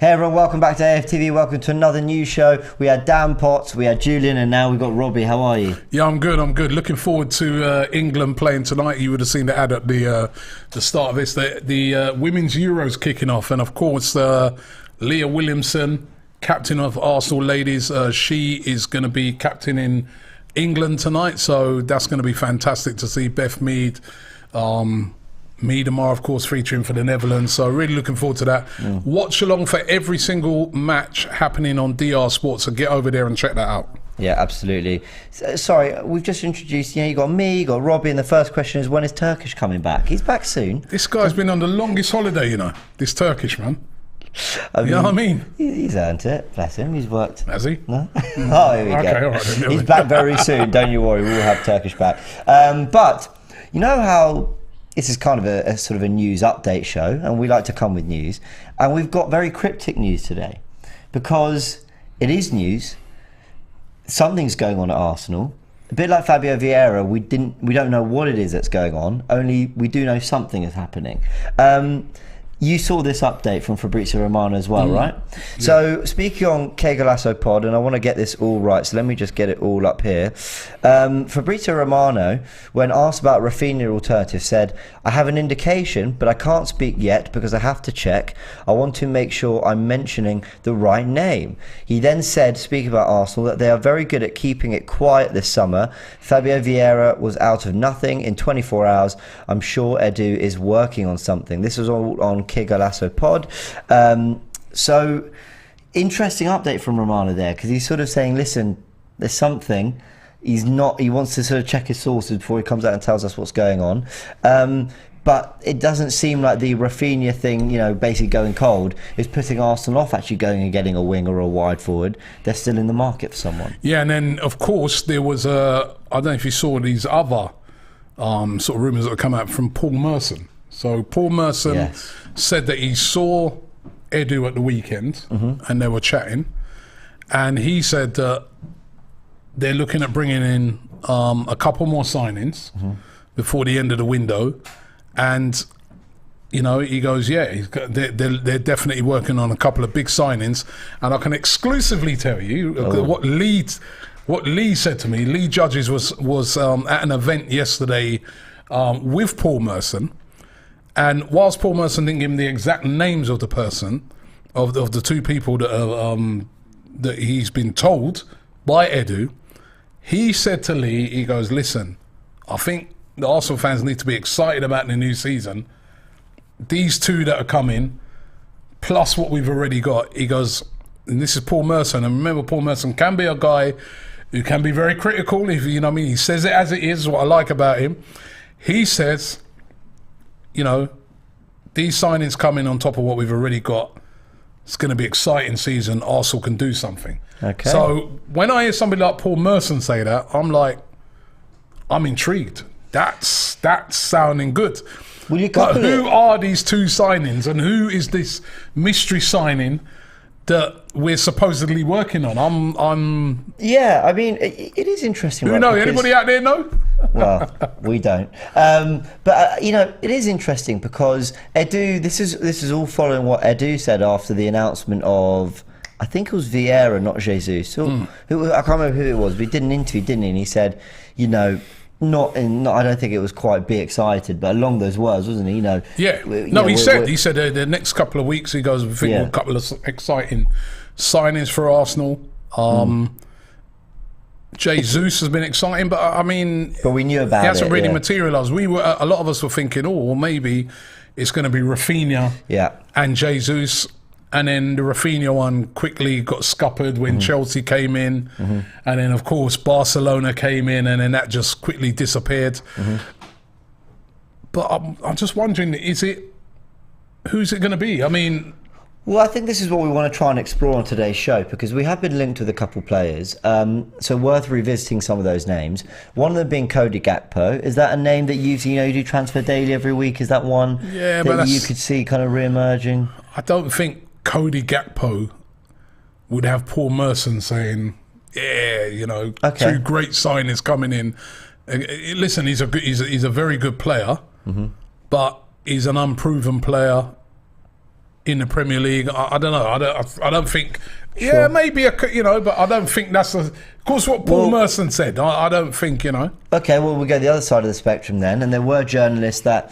Hey everyone, welcome back to AFTV. Welcome to another news show. We had Dan Potts, we had Julian, and now we've got Robbie. How are you? Yeah, I'm good. Looking forward to England playing tonight. You would have seen the ad at the start of this. The Women's Euros kicking off, and of course, Leah Williamson, captain of Arsenal ladies, she is going to be captaining England tonight. So that's going to be fantastic to see Beth Mead. Miedema, of course, featuring for the Netherlands. So really looking forward to that. Watch along for every single match happening on DR Sports. So get over there and check that out. Yeah, absolutely. Sorry, we've just introduced, you got me, you got Robbie, and the first question is, when is Turkish coming back? He's back soon. This guy's been on the longest holiday, this Turkish man. You know what I mean? He's earned it, bless him. He's worked. Has he? No? Oh, here we go. All right, then. He's back very soon, don't you worry, we'll have Turkish back. But you know how this is kind of a sort of a news update show, and we like to come with news, and we've got very cryptic news today because it is news. Something's going on at Arsenal. A bit like Fabio Vieira, we don't know what it is that's going on, only we do know something is happening. You saw this update from Fabrizio Romano as well, right? Yeah. So speaking on Que Golasso Pod, and I want to get this all right, so let me just get it all up here. Fabrizio Romano, when asked about Rafinha alternative, said, "I have an indication, but I can't speak yet because I have to check. I want to make sure I'm mentioning the right name." He then said, speaking about Arsenal, that they are very good at keeping it quiet this summer. Fabio Vieira was out of nothing in 24 hours. I'm sure Edu is working on something. This was all on Que Golasso Pod. So interesting update from Romano there, because he's sort of saying, listen, there's something. He wants to sort of check his sources before he comes out and tells us what's going on. But it doesn't seem like the Rafinha thing, basically going cold, is putting Arsenal off actually going and getting a winger or a wide forward. They're still in the market for someone. Yeah, and then of course there was I don't know if you saw these other sort of rumours that have come out from Paul Merson. So Paul Merson said that he saw Edu at the weekend and they were chatting, and he said that they're looking at bringing in a couple more signings before the end of the window, and he goes, they're definitely working on a couple of big signings, and I can exclusively tell you what Lee said to me. Lee Judges was at an event yesterday with Paul Merson. And whilst Paul Merson didn't give him the exact names of the person, of the two people that he's been told by Edu, he said to Lee, he goes, listen, I think the Arsenal fans need to be excited about the new season. These two that are coming, plus what we've already got, he goes, and this is Paul Merson, and remember, Paul Merson can be a guy who can be very critical, if you know what I mean. He says it as it is, what I like about him. He says, these signings coming on top of what we've already got, it's going to be an exciting season. Arsenal can do something. Okay. So when I hear somebody like Paul Merson say that, I'm intrigued. That's sounding good. But who are these two signings, and who is this mystery signing that we're supposedly working on? Yeah, I mean, it is interesting. Who knows? Anybody out there know? Well, we don't. But it is interesting because Edu. This is all following what Edu said after the announcement of, I think it was Vieira, not Jesus. Who I can't remember who it was. But he did an interview, didn't he? And he said, I don't think it was quite be excited, but along those words, wasn't he? He said the next couple of weeks, he goes, we think a couple of exciting signings for Arsenal. Jesus has been exciting, but we knew about it. He hasn't really materialised. A lot of us were thinking, well, maybe it's going to be Rafinha and Jesus. And then the Rafinha one quickly got scuppered when Chelsea came in. And then, of course, Barcelona came in, and then that just quickly disappeared. But I'm just wondering, who's it going to be? Well, I think this is what we want to try and explore on today's show, because we have been linked with a couple players. So worth revisiting some of those names. One of them being Cody Gakpo. Is that a name that you do Transfer Daily every week? Is that one that you could see kind of re-emerging? I don't think Cody Gakpo would have Paul Merson saying, two great signings coming in. Listen, he's a very good player, but he's an unproven player in the Premier League. I don't know. I don't think. Sure. Yeah, maybe but I don't think that's of course what Paul Merson said. I don't think Okay, well we go the other side of the spectrum then, and there were journalists that,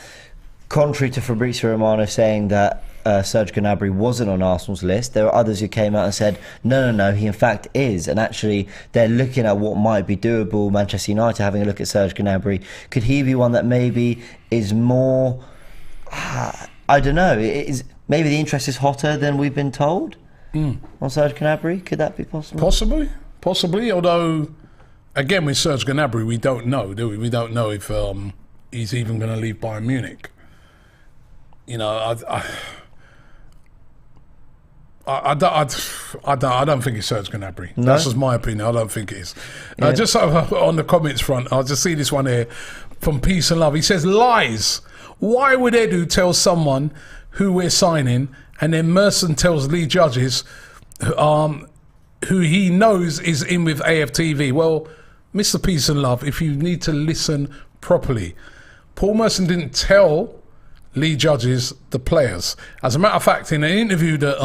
contrary to Fabrizio Romano saying that Serge Gnabry wasn't on Arsenal's list, there were others who came out and said no, he in fact is, and actually they're looking at what might be doable. Manchester United having a look at Serge Gnabry. Could he be one that maybe is more? I don't know. Maybe the interest is hotter than we've been told on Serge Gnabry? Could that be possible? Possibly. Although, again, with Serge Gnabry, we don't know, do we? We don't know if he's even going to leave Bayern Munich. I don't think it's Serge Gnabry. No? That's just my opinion. I don't think it is. Just on the comments front, I'll just see this one here from Peace and Love. He says, lies. Why would Edu tell someone who we're signing, and then Merson tells Lee Judges, who he knows is in with AFTV? Well, Mr. Peace and Love, if you need to listen properly, Paul Merson didn't tell Lee Judges the players. As a matter of fact, in an interview that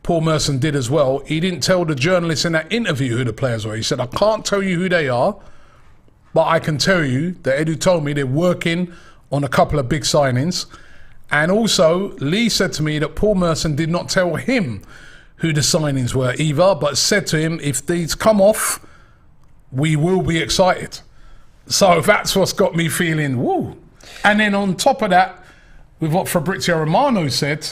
Paul Merson did as well, he didn't tell the journalists in that interview who the players were. He said, I can't tell you who they are, but I can tell you that Edu told me they're working on a couple of big signings. And also, Lee said to me that Paul Merson did not tell him who the signings were either, but said to him, if these come off, we will be excited. So that's what's got me feeling, woo. And then on top of that, with what Fabrizio Romano said,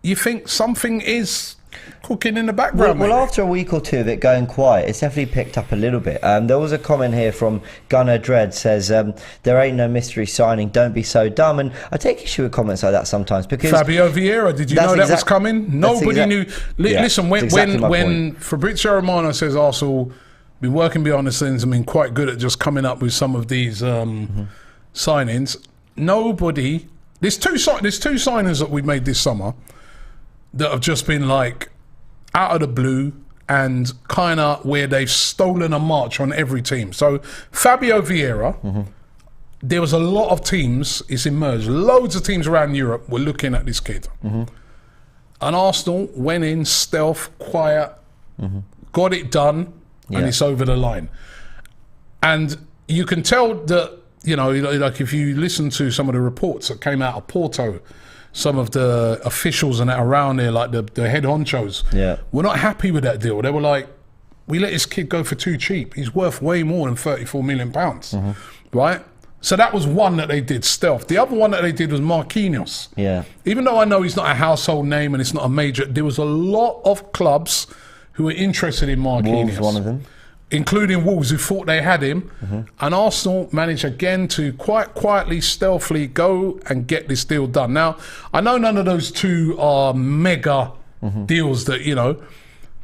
you think something is cooking in the background. Well, after a week or two of it going quiet, it's definitely picked up a little bit. There was a comment here from Gunnar Dredd, says, there ain't no mystery signing, don't be so dumb. And I take issue with comments like that sometimes, because Fabio Vieira, did you know that was coming? Nobody knew. Listen, when Fabrizio Romano says Arsenal been working behind the scenes and been quite good at just coming up with some of these signings, nobody... There's two signings that we made this summer that have just been like out of the blue and kind of where they've stolen a march on every team. So Fabio Vieira, there was a lot of teams, it's emerged, loads of teams around Europe were looking at this kid. And Arsenal went in stealth, quiet, got it done, and it's over the line. And you can tell that, like if you listen to some of the reports that came out of Porto, some of the officials and that around there, like the head honchos, were not happy with that deal. They were like, we let this kid go for too cheap. He's worth way more than £34 million, right? So that was one that they did, stealth. The other one that they did was Marquinhos. Even though I know he's not a household name and it's not a major, there was a lot of clubs who were interested in Marquinhos. Wolves, one of them. Including Wolves, who thought they had him. And Arsenal managed again to quite quietly, stealthily go and get this deal done. Now, I know none of those two are mega deals that,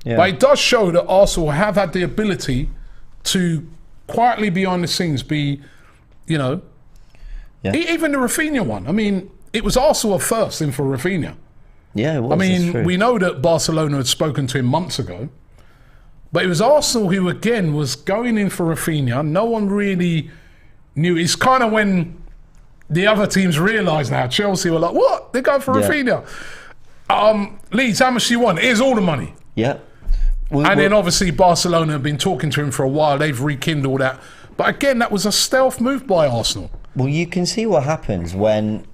but it does show that Arsenal have had the ability to quietly behind the scenes be, even the Rafinha one. I mean, it was Arsenal first in for Rafinha. Yeah, it was. I mean, we know that Barcelona had spoken to him months ago. But it was Arsenal who, again, was going in for Rafinha. No one really knew. It's kind of when the other teams realised now. Chelsea were like, what? They're going for Rafinha. Leeds, how much do you want? Here's all the money. And then obviously Barcelona have been talking to him for a while. They've rekindled that. But again, that was a stealth move by Arsenal. Well, you can see what happens when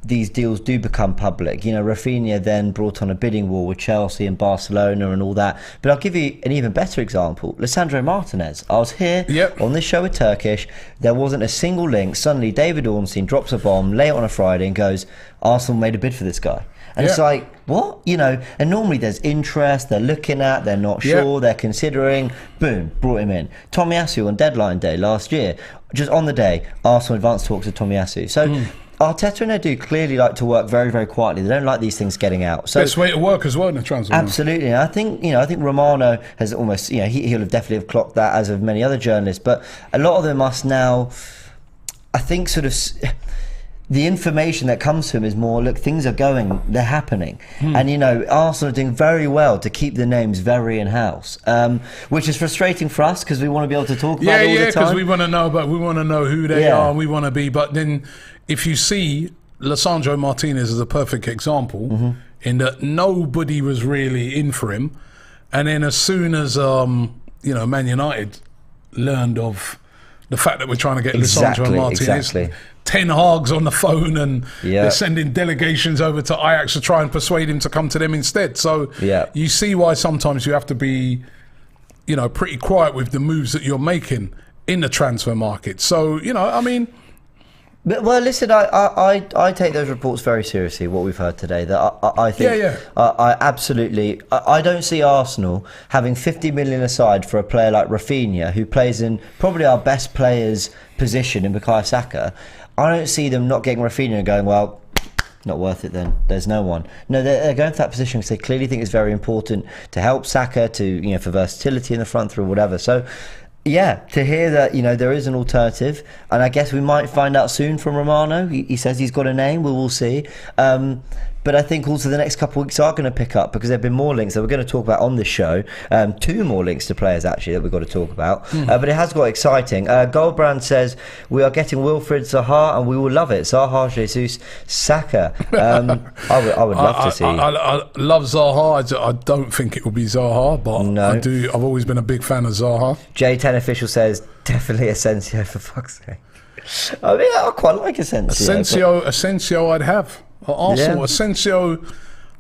these deals do become public. Rafinha then brought on a bidding war with Chelsea and Barcelona and all that. But I'll give you an even better example. Lisandro Martinez. I was here on this show with Turkish. There wasn't a single link. Suddenly David Ornstein drops a bomb late on a Friday and goes, Arsenal made a bid for this guy. And it's like, what? And normally there's interest, they're looking at, they're not sure, they're considering. Boom, brought him in. Tomiyasu on deadline day last year, just on the day, Arsenal advanced talks with Tomiyasu. So Arteta and Edu clearly like to work very, very quietly. They don't like these things getting out. So best way to work as well in the transfer. Absolutely. And I think Romano has almost, he'll have definitely have clocked that, as of many other journalists. But a lot of them must now, I think, sort of the information that comes to him is more, look, things are going, they're happening. And, Arsenal are doing very well to keep the names very in-house, which is frustrating for us because we want to be able to talk about it all the time. Because we want to know, but we want to know who they are and we want to be. But then if you see Lisandro Martinez is a perfect example in that nobody was really in for him. And then as soon as, Man United learned of the fact that we're trying to get Lisandro Martinez, 10 Hags on the phone, and they're sending delegations over to Ajax to try and persuade him to come to them instead. So you see why sometimes you have to be, pretty quiet with the moves that you're making in the transfer market. So, Well, listen, I take those reports very seriously, what we've heard today. That I think, I absolutely, I don't see Arsenal having 50 million aside for a player like Rafinha, who plays in probably our best player's position in Bukayo Saka. I don't see them not getting Rafinha and going, well, not worth it then, there's no one. No, they're going for that position because they clearly think it's very important to help Saka, to, for versatility in the front through whatever. So, yeah, to hear that, there is an alternative, and I guess we might find out soon from Romano. He says he's got a name, we will see. But I think also the next couple of weeks are going to pick up, because there have been more links that we're going to talk about on this show. 2 more links to players, actually, that we've got to talk about. But it has got exciting. Goldbrand says, we are getting Wilfried Zaha, and we will love it. Zaha, Jesus, Saka. I would love to see. I love Zaha. I don't think it will be Zaha, but no. I've always been a big fan of Zaha. J10 Official says, definitely Asensio, for fuck's sake. I mean, I quite like Asensio. Asensio I'd have. Arsenal, Asensio,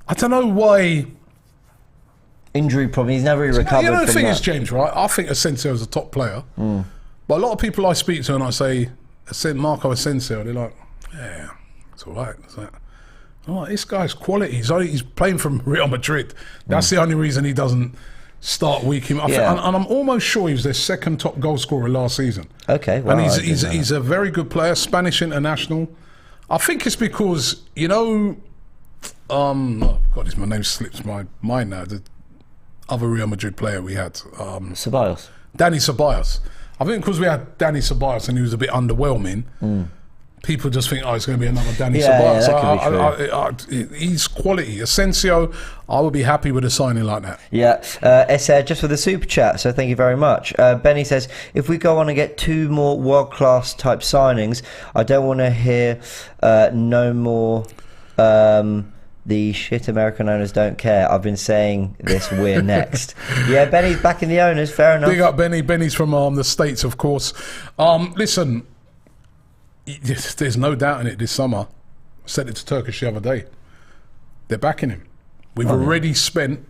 I don't know why. Injury problem, he's never really recovered. The thing is, James, right? I think Asensio is a top player. But a lot of people I speak to and I say, Marco Asensio, they're like, yeah, it's all right. It's like, this guy's quality. He's playing from Real Madrid. That's the only reason he doesn't start week in. And I'm almost sure he was their second top goal scorer last season. Okay, wow. And he's a very good player, Spanish international. I think it's because, oh God, my name slips my mind now. The other Real Madrid player we had. Ceballos. Danny Ceballos. I think because we had Danny Ceballos and he was a bit underwhelming, people just think, it's going to be another Danny Ceballos. That could be true. He's quality. Asensio, I would be happy with a signing like that. Yeah. Essa, just for the super chat, so thank you very much. Benny says, if we go on and get 2 more world-class type signings, I don't want to hear no more the shit American owners don't care. I've been saying this, we're next. Yeah, Benny's back in the owners, fair enough. Big up Benny. Benny's from the States, of course. Listen, there's no doubt in it this summer. I said it to Turkish the other day. They're backing him. We've already spent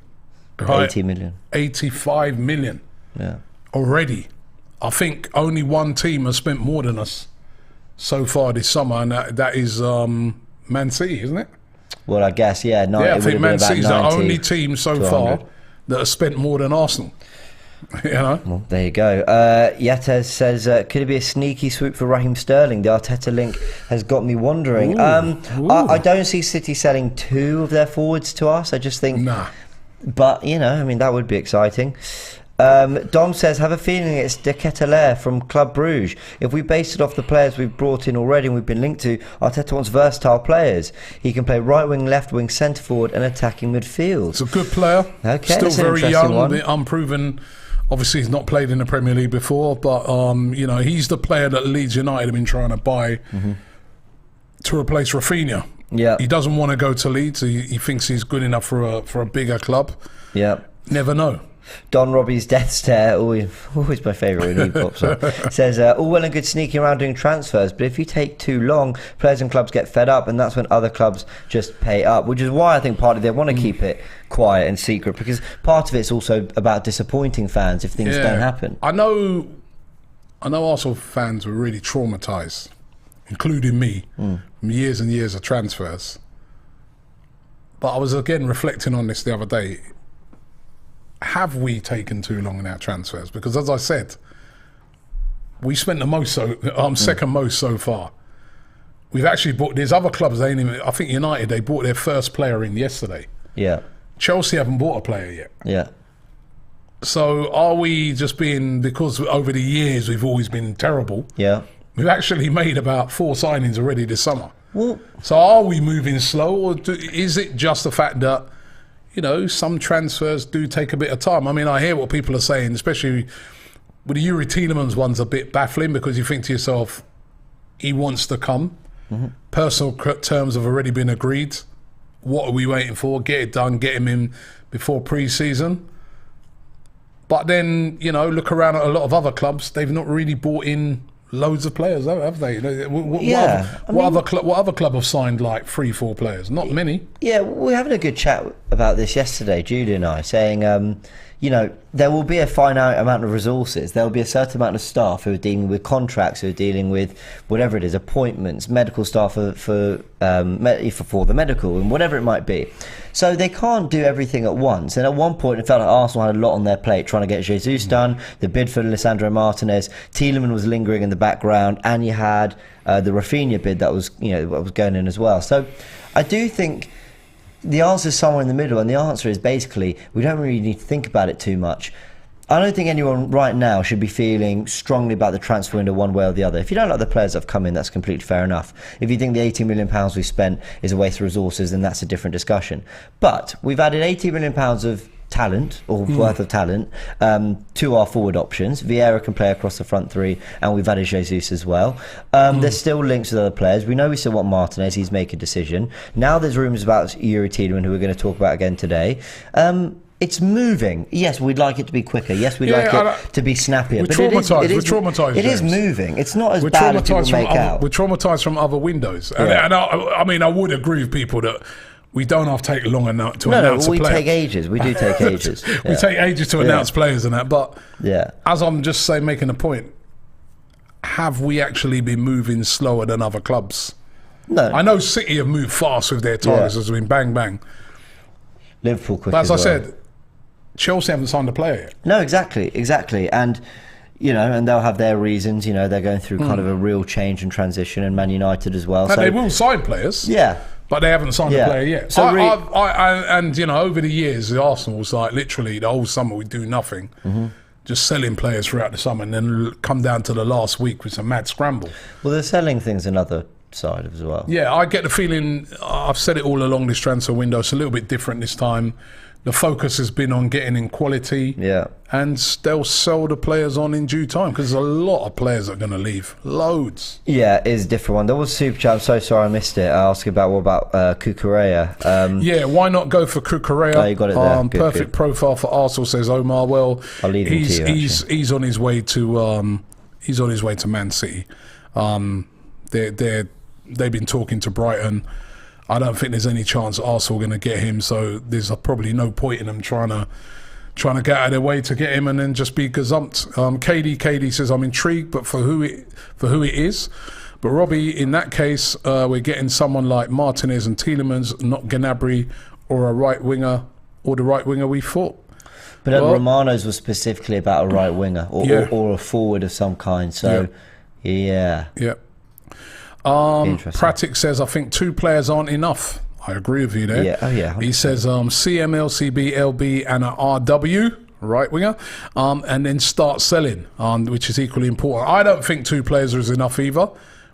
80 million. 85 million. Yeah. Already. I think only one team has spent more than us so far this summer, and that is Man City, isn't it? Well, I guess, I think Man City's the only team so far that has spent more than Arsenal. Well, there you go. Yates says, could it be a sneaky swoop for Raheem Sterling? The Arteta link has got me wondering. I don't see City selling 2 of their forwards to us. I just think... Nah. But, that would be exciting. Dom says, have a feeling it's De Ketelaere from Club Bruges. If we base it off the players we've brought in already and we've been linked to, Arteta wants versatile players. He can play right wing, left wing, centre forward and attacking midfield. It's a good player. Okay, still very young, unproven. Obviously, he's not played in the Premier League before, but he's the player that Leeds United have been trying to buy to replace Rafinha. Yeah, he doesn't want to go to Leeds. He thinks he's good enough for a bigger club. Yeah, never know. Don Robbie's death stare, always my favourite when he pops up, says, all well and good sneaking around doing transfers, but if you take too long, players and clubs get fed up, and that's when other clubs just pay up, which is why I think partly they want to keep it quiet and secret, because part of it's also about disappointing fans if things don't happen. I know Arsenal fans were really traumatised, including me, from years and years of transfers. But I was again reflecting on this the other day. Have we taken too long in our transfers? Because as I said, we spent the most, second most so far. We've actually bought, there's other clubs, I think United, they bought their first player in yesterday. Yeah. Chelsea haven't bought a player yet. Yeah. So are we just being, because over the years we've always been terrible, we've actually made about 4 signings already this summer. Well, so are we moving slow, or is it just the fact that some transfers do take a bit of time? I mean, I hear what people are saying, especially with the Yuri Tielemans one's a bit baffling, because you think to yourself, he wants to come. Personal terms have already been agreed. What are we waiting for? Get it done, get him in before pre-season. But then, look around at a lot of other clubs. They've not really bought in loads of players, have they? What other club have signed like 3-4 players? Not many. Yeah, we were having a good chat about this yesterday, Julie and I, saying, there will be a finite amount of resources. There will be a certain amount of staff who are dealing with contracts, who are dealing with whatever it is, appointments, medical staff for the medical and whatever it might be. So they can't do everything at once. And at one point, it felt like Arsenal had a lot on their plate, trying to get Jesus done, the bid for Lisandro Martinez. Tielemans was lingering in the background, and you had the Rafinha bid that was, was going in as well. So I do think the answer is somewhere in the middle, and the answer is basically we don't really need to think about it too much. I don't think anyone right now should be feeling strongly about the transfer window one way or the other. If you don't like the players that have come in, that's completely fair enough. If you think the £18 million we spent is a waste of resources, then that's a different discussion. But we've added £18 million of talent, or worth of talent, to our forward options. Vieira can play across the front three, and we've added Jesus as well. There's still links with other players. We know we still want Martinez. He's making a decision. Now there's rumours about Yuri Tielemans, who we're going to talk about again today. It's moving. Yes, we'd like it to be quicker. Yes, we'd like it to be snappier. We're traumatised. It is moving. It's not as bad as people make out. We're traumatised from other windows. And I would agree with people that we don't have to take long enough to announce a player. We take ages. We do take ages. We take ages to announce players and that. But as I'm just saying, making a point, have we actually been moving slower than other clubs? No. I know City have moved fast with their targets. It's been bang, bang. Liverpool quick. But as I said, Chelsea haven't signed a player yet. No, exactly. And and they'll have their reasons. They're going through kind of a real change and transition, and Man United as well. And they will sign players. Yeah. But they haven't signed a player yet. So over the years, the Arsenal was like literally the whole summer we do nothing, just selling players throughout the summer, and then come down to the last week with some mad scramble. Well, the selling thing's another side as well. Yeah, I get the feeling, I've said it all along this transfer window, it's a little bit different this time. The focus has been on getting in quality, and they'll sell the players on in due time, because there's a lot of players that are going to leave. Loads. Yeah, it is a different one. There was Super Chat. I'm so sorry I missed it. I asked you about Cucurella. Why not go for Cucurella? Oh, you got it there. Perfect profile for Arsenal, says Omar. Well, I'll leave him to you, he's on his way to Man City. They've been talking to Brighton. I don't think there's any chance Arsenal are going to get him, so there's probably no point in them trying to get out of their way to get him and then just be gazumped. KD says, I'm intrigued, but for who it is. But Robbie, in that case, we're getting someone like Martinez and Tielemans, not Gnabry or a right winger, or the right winger we thought. But Romano's was specifically about a right winger or a forward of some kind. So, yeah. Pratic says, I think 2 players aren't enough. I agree with you there. He says CM, LCB, LB and an RW, right winger, and then start selling, which is equally important. I don't think 2 players is enough either.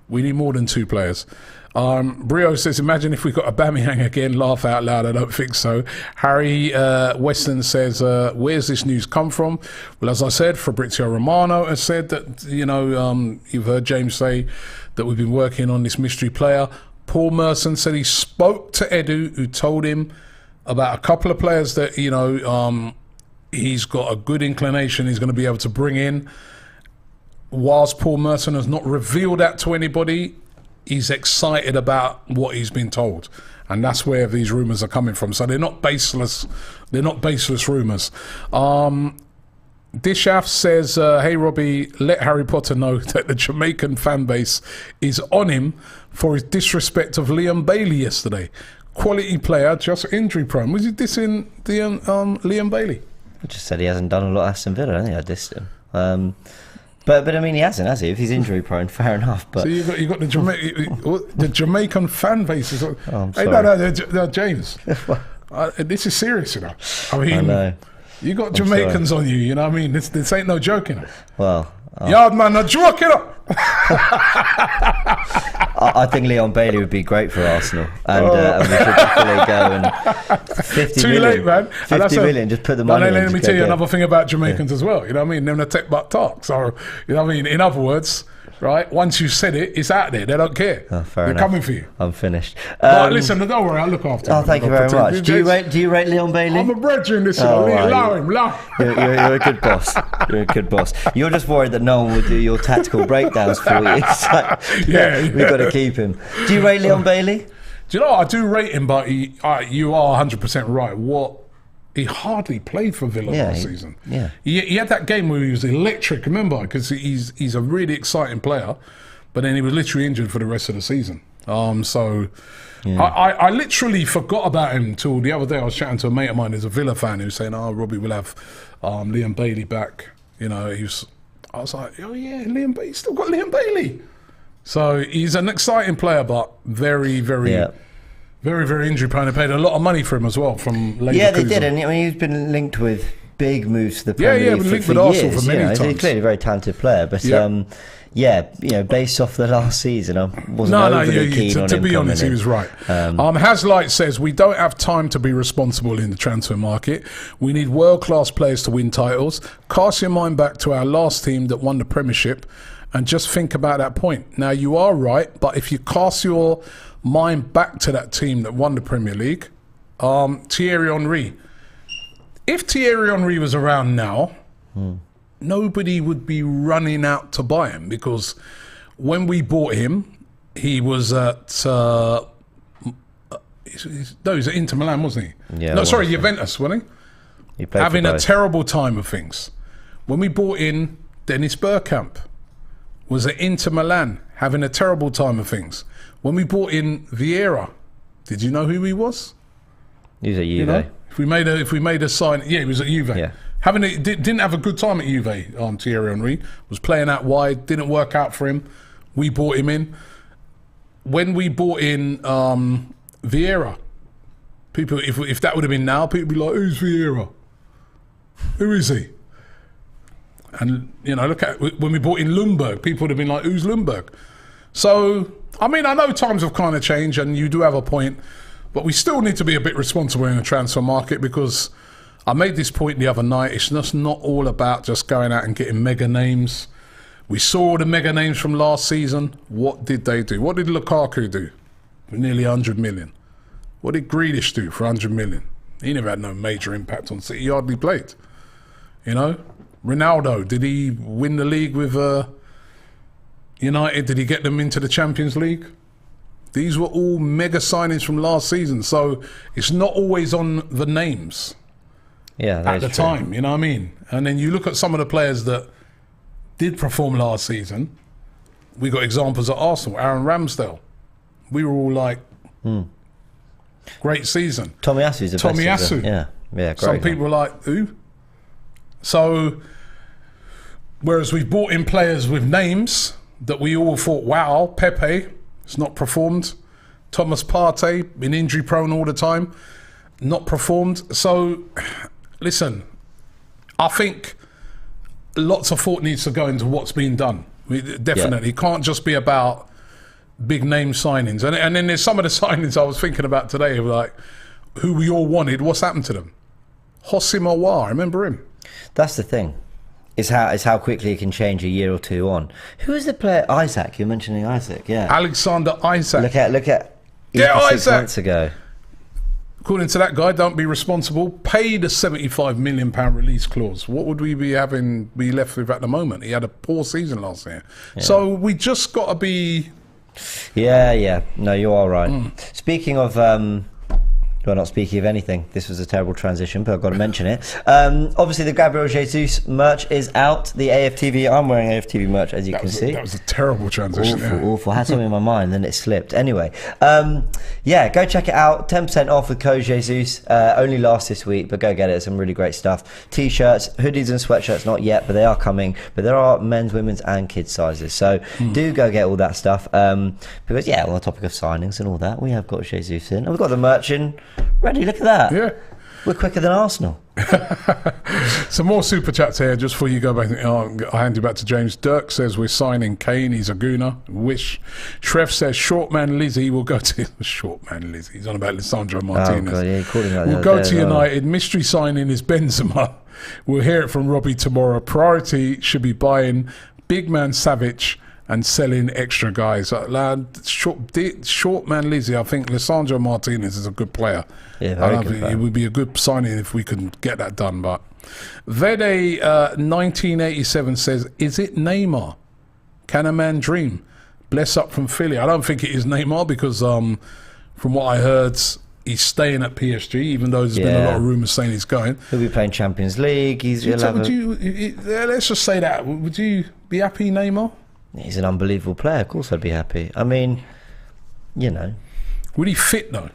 We need more than 2 players. Brio says, imagine if we got Aubameyang again. Laugh out loud. I don't think so. Harry Weston says, where's this news come from? Well, as I said, Fabrizio Romano has said that, you've heard James say that we've been working on this mystery player. Paul Merson said he spoke to Edu, who told him about a couple of players that, he's got a good inclination he's going to be able to bring in. Whilst Paul Merson has not revealed that to anybody, he's excited about what he's been told, and that's where these rumours are coming from. So they're not baseless. They're not baseless rumours. Dishaf says, "Hey Robbie, let Harry Potter know that the Jamaican fan base is on him for his disrespect of Liam Bailey yesterday. Quality player, just injury prone." Was he dissing the Liam Bailey? I just said he hasn't done a lot at Aston Villa. I don't think I dissed him. But I mean, he hasn't, has he? If he's injury prone, fair enough. But so you got the Jamaican fan base. Oh, I'm sorry. No, James. This is serious, I mean, I know. You got Jamaicans on you. You know what I mean? This ain't no joking. Well, yard man, not joking. I think Leon Bailey would be great for Arsenal, and we should definitely go and 50 Too million, late, man. 50 million, just put the money in. Let me tell you another thing about Jamaicans as well. You know what I mean? Them the tech butt talk. So, you know what I mean? In other words, Right? Once you said it, it's out there. They don't care. Oh, fair They're enough. coming for you. I'm finished. But listen, don't worry. I'll look after him. Oh, thank you very much. Do you rate Leon Bailey? I'm a brethren. Listen, Oh, allow right. him. You're a good boss. You're a good boss. You're just worried that no one will do your tactical breakdowns for you. So, Yeah. we've got to keep him. Do you rate Leon Bailey? Do you know what? I do rate him, but you are 100% right. He hardly played for Villa last season. Yeah. He had that game where he was electric, remember? Because he's a really exciting player, but then he was literally injured for the rest of the season. I literally forgot about him until the other day. I was chatting to a mate of mine who's a Villa fan who was saying, Robbie will have Liam Bailey back. You know, I was like, oh yeah, Liam Bailey, still got Liam Bailey. So he's an exciting player, but very, very injury prone. They paid a lot of money for him as well from Leverkusen. Yeah, they did. And I mean, he's been linked with big moves to the Premier League linked for with Arsenal years. for many times. He's clearly a very talented player, but based off the last season, I wasn't overly keen on him. To be honest, he was right. Haslight says, we don't have time to be responsible in the transfer market. We need world-class players to win titles. Cast your mind back to our last team that won the Premiership and just think about that point. Now, you are right, but if you cast your mind back to that team that won the Premier League, Thierry Henry. If Thierry Henry was around now, nobody would be running out to buy him, because when we bought him, he was at he was at Inter Milan, wasn't he? Yeah. No, sorry, Juventus, wasn't he? He played having for a both. terrible time of things. When we bought in Dennis Bergkamp, was at Inter Milan, having a terrible time of things. When we bought in Vieira, did you know who he was? He was at Juve. You know, if we made a sign, he was at Juve. Yeah. Didn't have a good time at Juve. Thierry Henry was playing out wide, didn't work out for him. We bought him in. When we bought in Vieira, people, if that would have been now, people would be like, "Who's Vieira? Who is he?" And look at when we bought in Lundberg, people would have been like, "Who's Lundberg?" So, I mean, I know times have kind of changed, and you do have a point, but we still need to be a bit responsible in the transfer market, because I made this point the other night. It's just not all about just going out and getting mega names. We saw the mega names from last season. What did they do? What did Lukaku do for nearly 100 million? What did Grealish do for 100 million? He never had no major impact on City. He hardly played. Ronaldo, did he win the league with United? Did he get them into the Champions League? These were all mega signings from last season. So it's not always on the names at the time, you know what I mean? And then you look at some of the players that did perform last season. We got examples at Arsenal, Aaron Ramsdale. We were all like, great season. Tomiyasu's the best. Tomiyasu. Yeah, great. Some people were like, who? So, whereas we've bought in players with names that we all thought, wow, Pepe has not performed. Thomas Partey, been injury prone all the time, not performed. So, listen, I think lots of thought needs to go into what's been done. Definitely. It can't just be about big name signings. And then there's some of the signings I was thinking about today, like who we all wanted. What's happened to them? Hossim Aouar, remember him? That's the thing. It's how quickly it can change a year or two on. Who is the player? Isaac. You're mentioning Isaac, yeah. Alexander Isaac. Look at Get even 6 Isaac! months ago. According to that guy, don't be responsible. Paid a £75 million release clause. What would we be left with at the moment? He had a poor season last year. Yeah. So we just got to be... Yeah. No, you are right. Speaking of... well, not speaking of anything, this was a terrible transition, but I've got to mention it. Obviously, the Gabriel Jesus merch is out. The AFTV, I'm wearing AFTV merch, as you can see. That was a terrible transition. Awful. I had something in my mind, then it slipped. Anyway, go check it out. 10% off with code Jesus. Only lasts this week, but go get it. Some really great stuff. T-shirts, hoodies and sweatshirts, not yet, but they are coming. But there are men's, women's and kids sizes. So do go get all that stuff. Because, on the topic of signings and all that, we have got Jesus in. And we've got the merch in. Ready, look at that. Yeah. We're quicker than Arsenal. Some more super chats here just before you go back. I'll hand you back to James. Dirk says we're signing Kane. He's a gooner. Wish. Shref says short man Lizzie will go to... Short man Lizzie. He's on about Lissandro Martinez. Oh, God, yeah, he called him that we'll go to United. Mystery signing is Benzema. We'll hear it from Robbie tomorrow. Priority should be buying big man Savic and selling extra guys. Short man Lizzie, I think Lisandro Martinez is a good player. Yeah, very good player. It would be a good signing if we can get that done. But Vede 1987 says, is it Neymar? Can a man dream? Bless up from Philly. I don't think it is Neymar because from what I heard, he's staying at PSG, even though there's been a lot of rumours saying he's going. He'll be playing Champions League. Let's just say that. Would you be happy, Neymar? He's an unbelievable player. Of course I'd be happy. I mean, you know. Would he fit, though?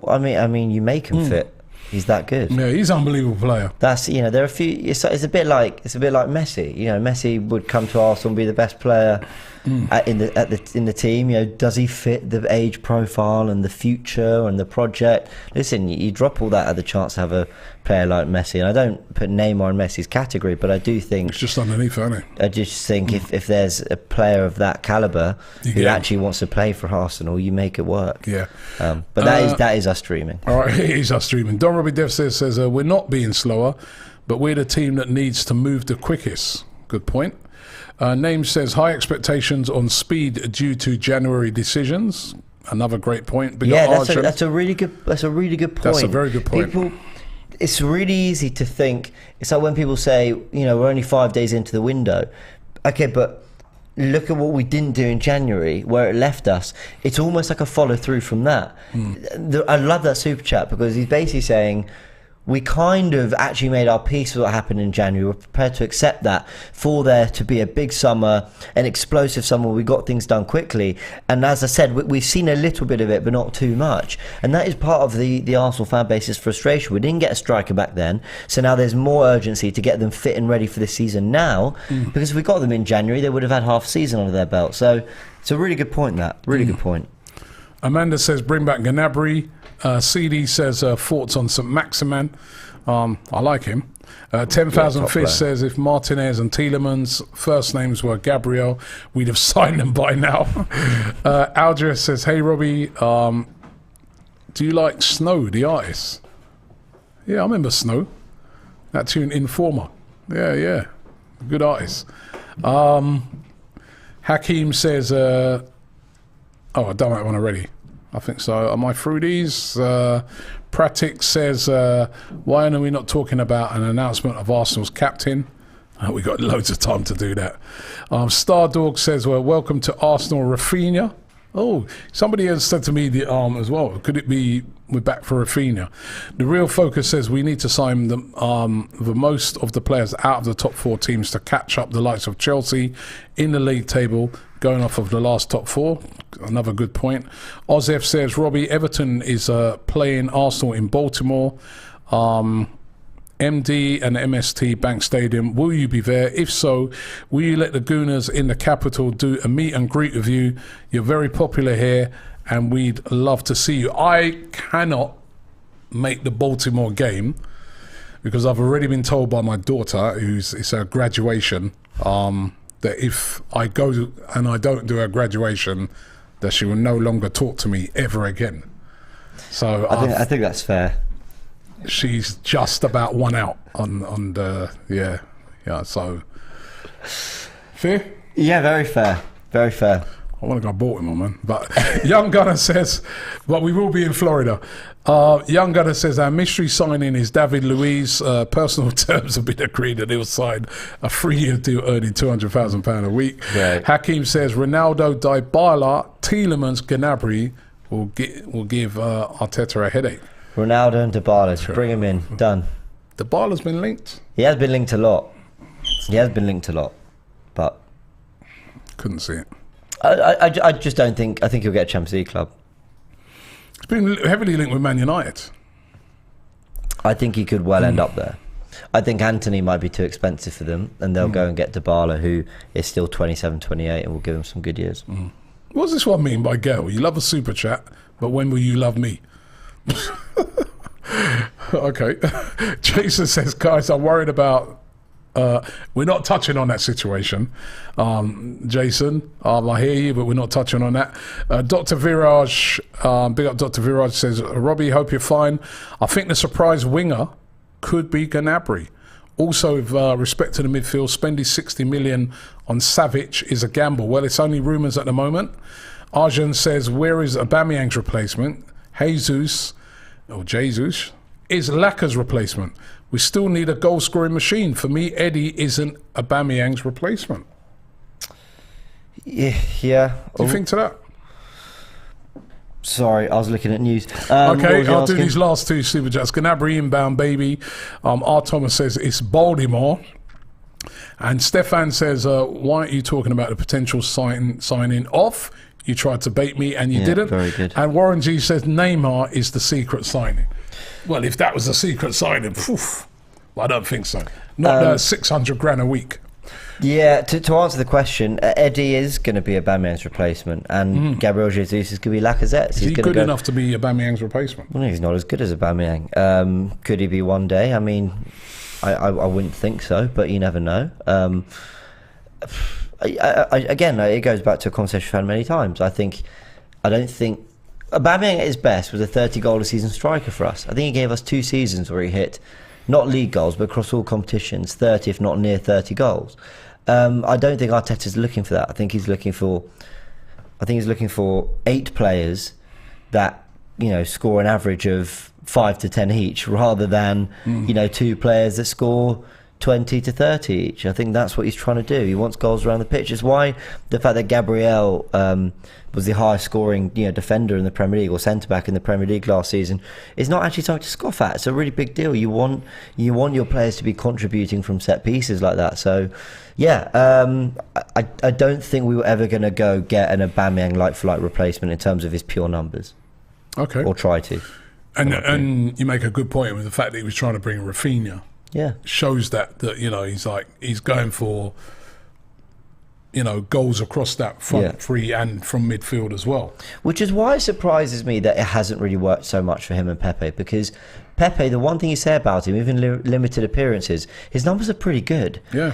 I mean, you make him fit. He's that good. Yeah, he's an unbelievable player. That's, you know, there are a few. It's a bit like Messi. You know, Messi would come to Arsenal and be the best player in the team. You know, does he fit the age profile and the future and the project? Listen, you drop all that at the chance to have a player like Messi, and I don't put Neymar in Messi's category, but I do think it's just underneath, isn't it? I just think if there's a player of that caliber who actually wants to play for Arsenal, you make it work. Yeah. But that is us dreaming. All right, it is us dreaming. Don Robbie Dev says we're not being slower, but we're the team that needs to move the quickest. Good point. Name says high expectations on speed due to January decisions. Another great point. That's a really good point. That's a very good point. It's really easy to think. It's like when people say, you know, we're only 5 days into the window. Okay, but look at what we didn't do in January, where it left us. It's almost like a follow through from that. I love that super chat because he's basically saying we kind of actually made our peace with what happened in January. We're prepared to accept that for there to be a big summer, an explosive summer. We got things done quickly. And as I said, we've seen a little bit of it, but not too much. And that is part of the Arsenal fan base's frustration. We didn't get a striker back then. So now there's more urgency to get them fit and ready for this season now. Because if we got them in January, they would have had half a season under their belt. So it's a really good point, that. Really good point. Amanda says, bring back Gnabry. CD says thoughts on St. Maximan. I like him. 10,000 Fish says if Martinez and Tielemans' first names were Gabriel, we'd have signed them by now. Aldris says, hey Robbie, do you like Snow, the artist? Yeah, I remember Snow. That tune, Informer. Yeah. Good artist. Hakeem says, I've done that one already. I think so. Am I through these? Pratik says, why are we not talking about an announcement of Arsenal's captain? We got loads of time to do that. Stardog says, well, welcome to Arsenal, Rafinha. Oh, somebody has said to me as well, could it be we're back for Rafinha? The Real Focus says we need to sign the most of the players out of the top four teams to catch up the likes of Chelsea in the league table, going off of the last top four. Another good point. Ozef says, Robbie, Everton is playing Arsenal in Baltimore. MD and MST Bank Stadium. Will you be there? If so, will you let the Gooners in the capital do a meet and greet with you? You're very popular here and we'd love to see you. I cannot make the Baltimore game because I've already been told by my daughter, it's her graduation, that if I go and I don't do her graduation, that she will no longer talk to me ever again. So I think that's fair. She's just about one out on the so fair. Yeah, very fair. I want to go Baltimore, man. But Young Gunner says, but we will be in Florida. Young Gunner says our mystery signing is David Luiz. Personal terms have been agreed that he'll sign a 3-year deal earning £200,000 a week. Right. Hakeem says Ronaldo, Dybala, Tielemans, Gnabry will give Arteta a headache. Ronaldo and Dybala, bring him in. Done. Dybala's been linked? He has been linked a lot. But couldn't see it. I just don't think. I think he'll get a Champions League club. It's been heavily linked with Man United. I think he could well end up there. I think Anthony might be too expensive for them, and they'll go and get Dybala, who is still 27, 28, and will give him some good years. What does this one mean by Gail? You love a super chat, but when will you love me? Okay. Jason says, guys, I'm worried about we're not touching on that situation. Jason, I hear you, but we're not touching on that. Dr. Viraj, big up Dr. Viraj, says, Robbie, hope you're fine. I think the surprise winger could be Gnabry. Also, with respect to the midfield, spending 60 million on Savic is a gamble. Well, it's only rumours at the moment. Arjun says, where is Aubameyang's replacement? Jesus is Laka's replacement. We still need a goal-scoring machine. For me, Eddie isn't Aubameyang's replacement. Yeah. Do you think to that? Sorry, I was looking at news. Okay, I'll do these last two super chats. Gnabry inbound, baby. R. Thomas says it's Baltimore. And Stefan says, why aren't you talking about the potential signing off? You tried to bait me and you didn't. Very good. And Warren G says Neymar is the secret signing. Well, if that was a secret signing, I don't think so. Not 600 grand a week. Yeah, to answer the question, Eddie is going to be Aubameyang's replacement, and Gabriel Jesus is going to be Lacazette's. Is he good enough to be Aubameyang's replacement? Well, he's not as good as Aubameyang. Could he be one day? I mean, I wouldn't think so, but you never know. Again, it goes back to a conversation we've had many times. I don't think Aubameyang at his best was a 30-goal-a-season striker for us. I think he gave us 2 seasons where he hit, not league goals, but across all competitions, 30, if not near 30 goals. I don't think Arteta's looking for that. I think he's looking for 8 players that, score an average of 5 to 10 each, rather than 2 players that score 20 to 30 each. I think that's what he's trying to do. He wants goals around the pitch. It's why the fact that Gabriel was the highest scoring defender in the Premier League, or centre back in the Premier League last season, is not actually something to scoff at. It's a really big deal. You want your players to be contributing from set pieces like that. So I don't think we were ever going to go get an Aubameyang like-for-like replacement in terms of his pure numbers. Okay. Or try to. And you make a good point with the fact that he was trying to bring Rafinha. Yeah, shows that he's going for goals across that front three and from midfield as well. Which is why it surprises me that it hasn't really worked so much for him and Pepe, because Pepe, the one thing you say about him, even limited appearances, his numbers are pretty good. Yeah.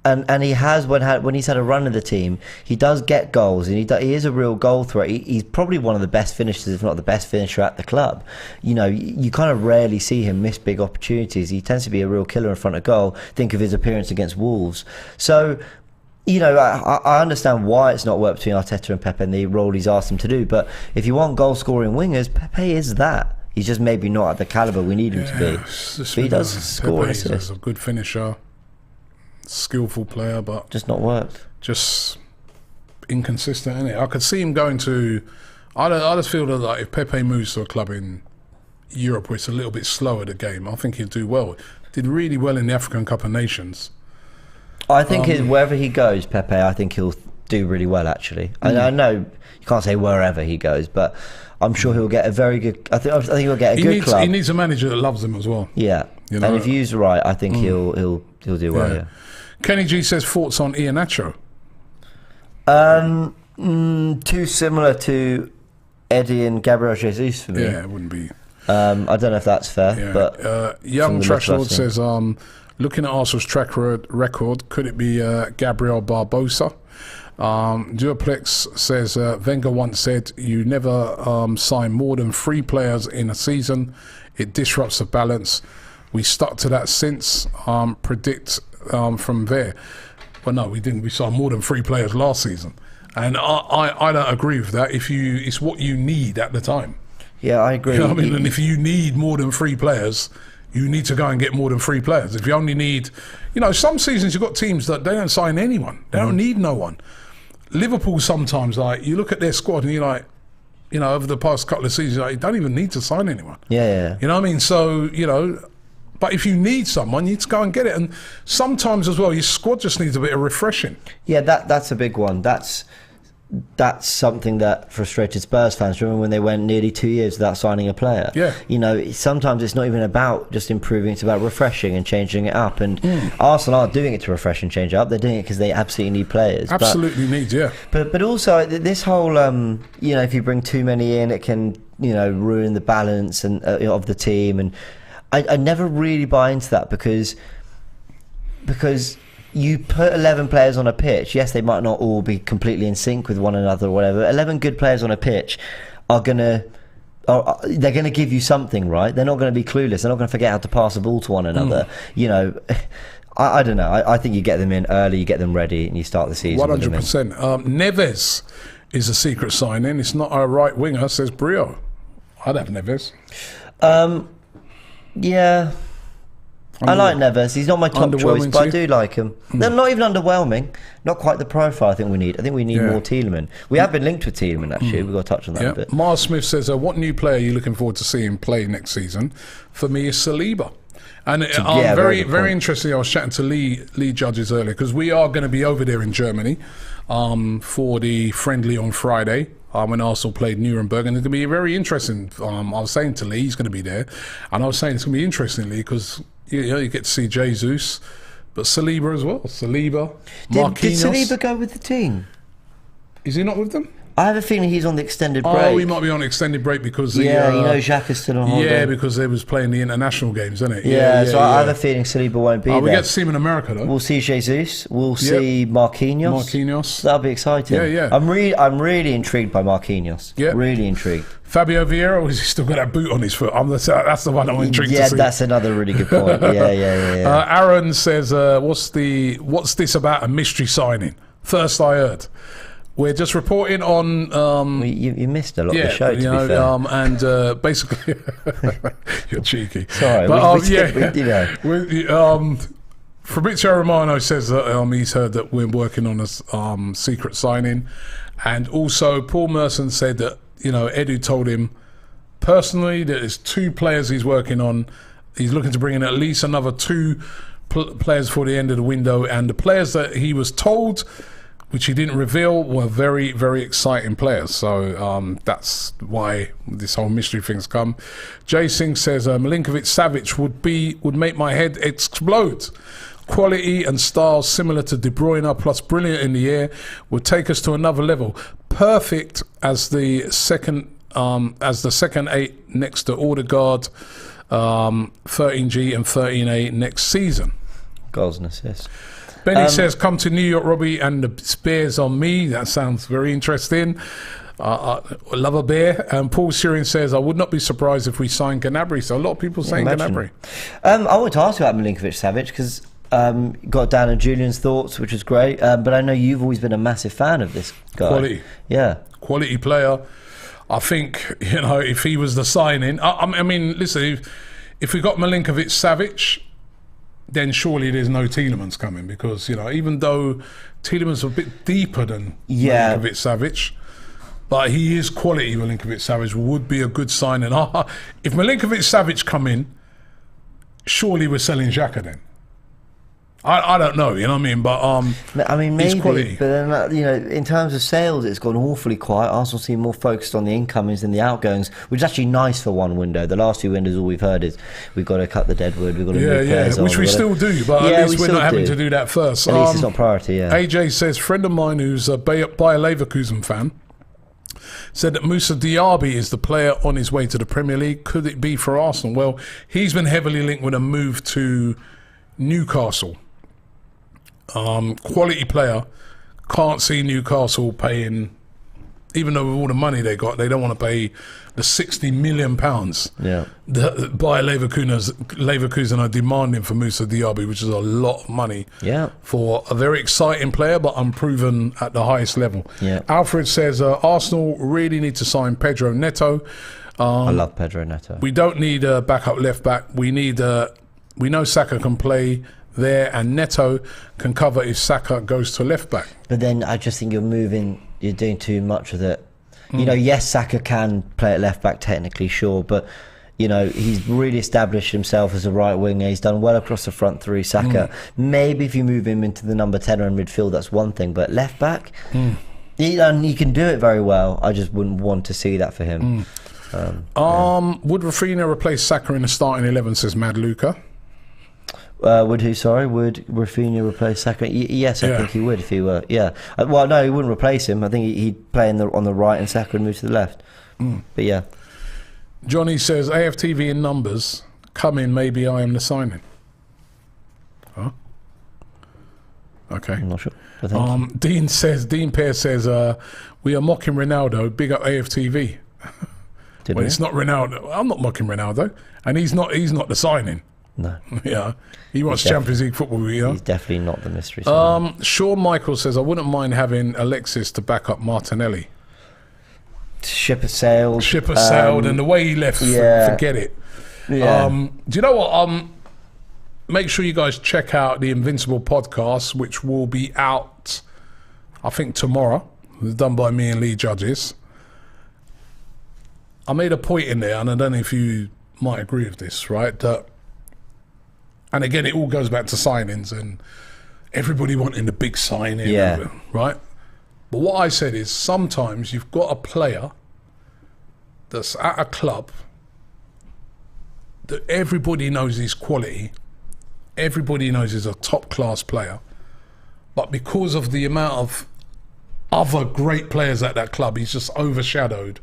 And he has, when he's had a run of the team, he does get goals, and he is a real goal threat. He's probably one of the best finishers, if not the best finisher at the club. You kind of rarely see him miss big opportunities. He tends to be a real killer in front of goal. Think of his appearance against Wolves. So, I understand why it's not worked between Arteta and Pepe and the role he's asked him to do. But if you want goal-scoring wingers, Pepe is that. He's just maybe not at the calibre we need him to be. But he does score and assist. He's a good finisher. Skillful player, but just not worked. Just inconsistent, isn't it? I could see him going to. I just feel that if Pepe moves to a club in Europe where it's a little bit slower, the game, I think he'll do well. Did really well in the African Cup of Nations. I think wherever he goes, Pepe, I think he'll do really well. Actually, I know you can't say wherever he goes, but I'm sure he'll get a very good. I think he'll get a good club. He needs a manager that loves him as well. Yeah, and if he used right, I think he'll do well. Yeah. Kenny G says thoughts on Iheanacho. Too similar to Eddie and Gabriel Jesus for me. Yeah, it wouldn't be. I don't know if that's fair, but Young Trashlord says, looking at Arsenal's track record, could it be Gabriel Barbosa? Duoplex says, Wenger once said, you never sign more than 3 players in a season. It disrupts the balance. We stuck to that since. Predict from there. Well, no, we didn't. We signed more than 3 players last season, and I don't agree with that. It's what you need at the time. Yeah, I agree. You know what I mean? And if you need more than 3 players, you need to go and get more than 3 players. If you only need, some seasons you've got teams that they don't sign anyone. They don't need no one. Liverpool sometimes, you look at their squad and you're like, over the past couple of seasons, you don't even need to sign anyone. Yeah. You know what I mean? So, but if you need someone, you need to go and get it. And sometimes as well, your squad just needs a bit of refreshing. Yeah, that's a big one. That's something that frustrated Spurs fans. Remember when they went nearly 2 years without signing a player? Yeah. Sometimes it's not even about just improving, it's about refreshing and changing it up. And Arsenal aren't doing it to refresh and change it up. They're doing it because they absolutely need players. But also this whole, if you bring too many in, it can, ruin the balance and of the team. And I never really buy into that because you put 11 players on a pitch. Yes, they might not all be completely in sync with one another or whatever. 11 good players on a pitch are going to they're going to give you something, right? They're not going to be clueless. They're not going to forget how to pass the ball to one another. You know, I don't know. I think you get them in early, you get them ready, and you start the season. 100%. Neves is a secret signing. It's not a right winger, says Brio. I'd have Neves. Yeah. I like Neves. He's not my top choice, but I do like him. They're not even underwhelming. Not quite the profile I think we need. I think we need more Tielemans. We have been linked with Tielemans, actually. We've got to touch on that a bit. Mars Smith says, what new player are you looking forward to seeing play next season? For me, is Saliba. And very interesting. I was chatting to Lee Judges earlier, because we are going to be over there in Germany for the friendly on Friday. When Arsenal played Nuremberg, and it's going to be very interesting. I was saying to Lee, he's going to be there, and I was saying it's going to be interesting, Lee, because you get to see Jesus, but Saliba as well. Saliba, Marquinhos. Did Saliba go with the team? Is he not with them? I have a feeling he's on the extended break. Oh, he might be on extended break because Jacques is still on holiday. Yeah, because they was playing the international games, isn't it? So I have a feeling Saliba won't be there. We get to see him in America, though. We'll see Jesus. We'll see Marquinhos. That'll be exciting. Yeah. I'm really intrigued by Marquinhos. Yeah. Really intrigued. Fabio Vieira, or has he still got that boot on his foot? That's the one I'm intrigued to see. Yeah, that's another really good point. Yeah. Aaron says, what's this about a mystery signing? First I heard. We're just reporting on... you missed a lot of the show, to be fair. And basically... You're cheeky. Sorry, Fabrizio Romano says that he's heard that we're working on a secret signing. And also, Paul Merson said that, Edu told him personally that there's 2 players he's working on. He's looking to bring in at least another 2 players for the end of the window. And the players that he was told... which he didn't reveal, were very, very exciting players. So that's why this whole mystery thing's come. Jay Singh says, Milinkovic-Savic would make my head explode. Quality and style similar to De Bruyne, plus brilliant in the air, would take us to another level. Perfect as the second 8 next to Odegaard, 13G and 13A next season. Goals and assists. Benny says, come to New York, Robbie, and the Spears on me. That sounds very interesting. I love a beer. Paul Syrian says, I would not be surprised if we signed Gnabry. So a lot of people saying Gnabry. I want to ask you about Milinkovic-Savic, because got Dan and Julian's thoughts, which was great. But I know you've always been a massive fan of this guy. Quality. Yeah. Quality player. I think, if he was the signing... I mean, listen, if we got Milinkovic-Savic... then surely there's no Tielemans coming, because even though Tielemans is a bit deeper than Milinkovic-Savic, but he is quality. Milinkovic-Savic would be a good signing. If Milinkovic-Savic come in, surely we're selling Xhaka then. I don't know, you know what I mean? But maybe. Quality. But then, in terms of sales, it's gone awfully quiet. Arsenal seem more focused on the incomings than the outgoings, which is actually nice for one window. The last 2 windows, all we've heard is we've got to cut the dead wood, we've got to move players on, which we still do, but at least we're not having to do that first. At least it's not priority. Yeah. AJ says, friend of mine who's a Bayer Leverkusen fan said that Moussa Diaby is the player on his way to the Premier League. Could it be for Arsenal? Well, he's been heavily linked with a move to Newcastle. Quality player. Can't see Newcastle paying, even though with all the money they got, they don't want to pay the £60 million. Yeah. Bayer Leverkusen are demanding for Moussa Diaby, which is a lot of money. Yeah. For a very exciting player, but unproven at the highest level. Yeah. Alfred says Arsenal really need to sign Pedro Neto. I love Pedro Neto. We don't need a backup left back. We know Saka can play there, and Neto can cover if Saka goes to left back. But then I just think you're doing too much with it. Yes, Saka can play at left back technically, sure, but he's really established himself as a right winger. He's done well across the front three. Saka, maybe if you move him into the number 10 or in midfield, that's one thing, but left back, he can do it very well. I just wouldn't want to see that for him. Would Rafinha replace Saka in the starting 11, says Mad Luca? Would Rafinha replace Saka? Yes, I think he would if he were. Yeah. Well, no, he wouldn't replace him. I think he'd play on the right and Saka would move to the left. But yeah. Johnny says AFTV in numbers. Come in, maybe I am the signing. Huh? Okay. I'm not sure. Dean Pear says we are mocking Ronaldo. Big up AFTV. didn't Well, we? it's not Ronaldo. I'm not mocking Ronaldo, and he's not the signing. No, Yeah, he wants Champions League football. Yeah, he's definitely not the mystery signing. Sean Michael says, I wouldn't mind having Alexis to back up Martinelli. Ship has sailed. Ship has sailed, and the way he left, forget it. Yeah. Do you know what? Make sure you guys check out the Invincible podcast, which will be out, I think, tomorrow. It's done by me and Lee Judges. I made a point in there, and I don't know if you might agree with this, right? That, and again, it all goes back to signings and everybody wanting the big signing, right? But what I said is sometimes you've got a player that's at a club that everybody knows is quality, everybody knows is a top-class player, but because of the amount of other great players at that club, he's just overshadowed,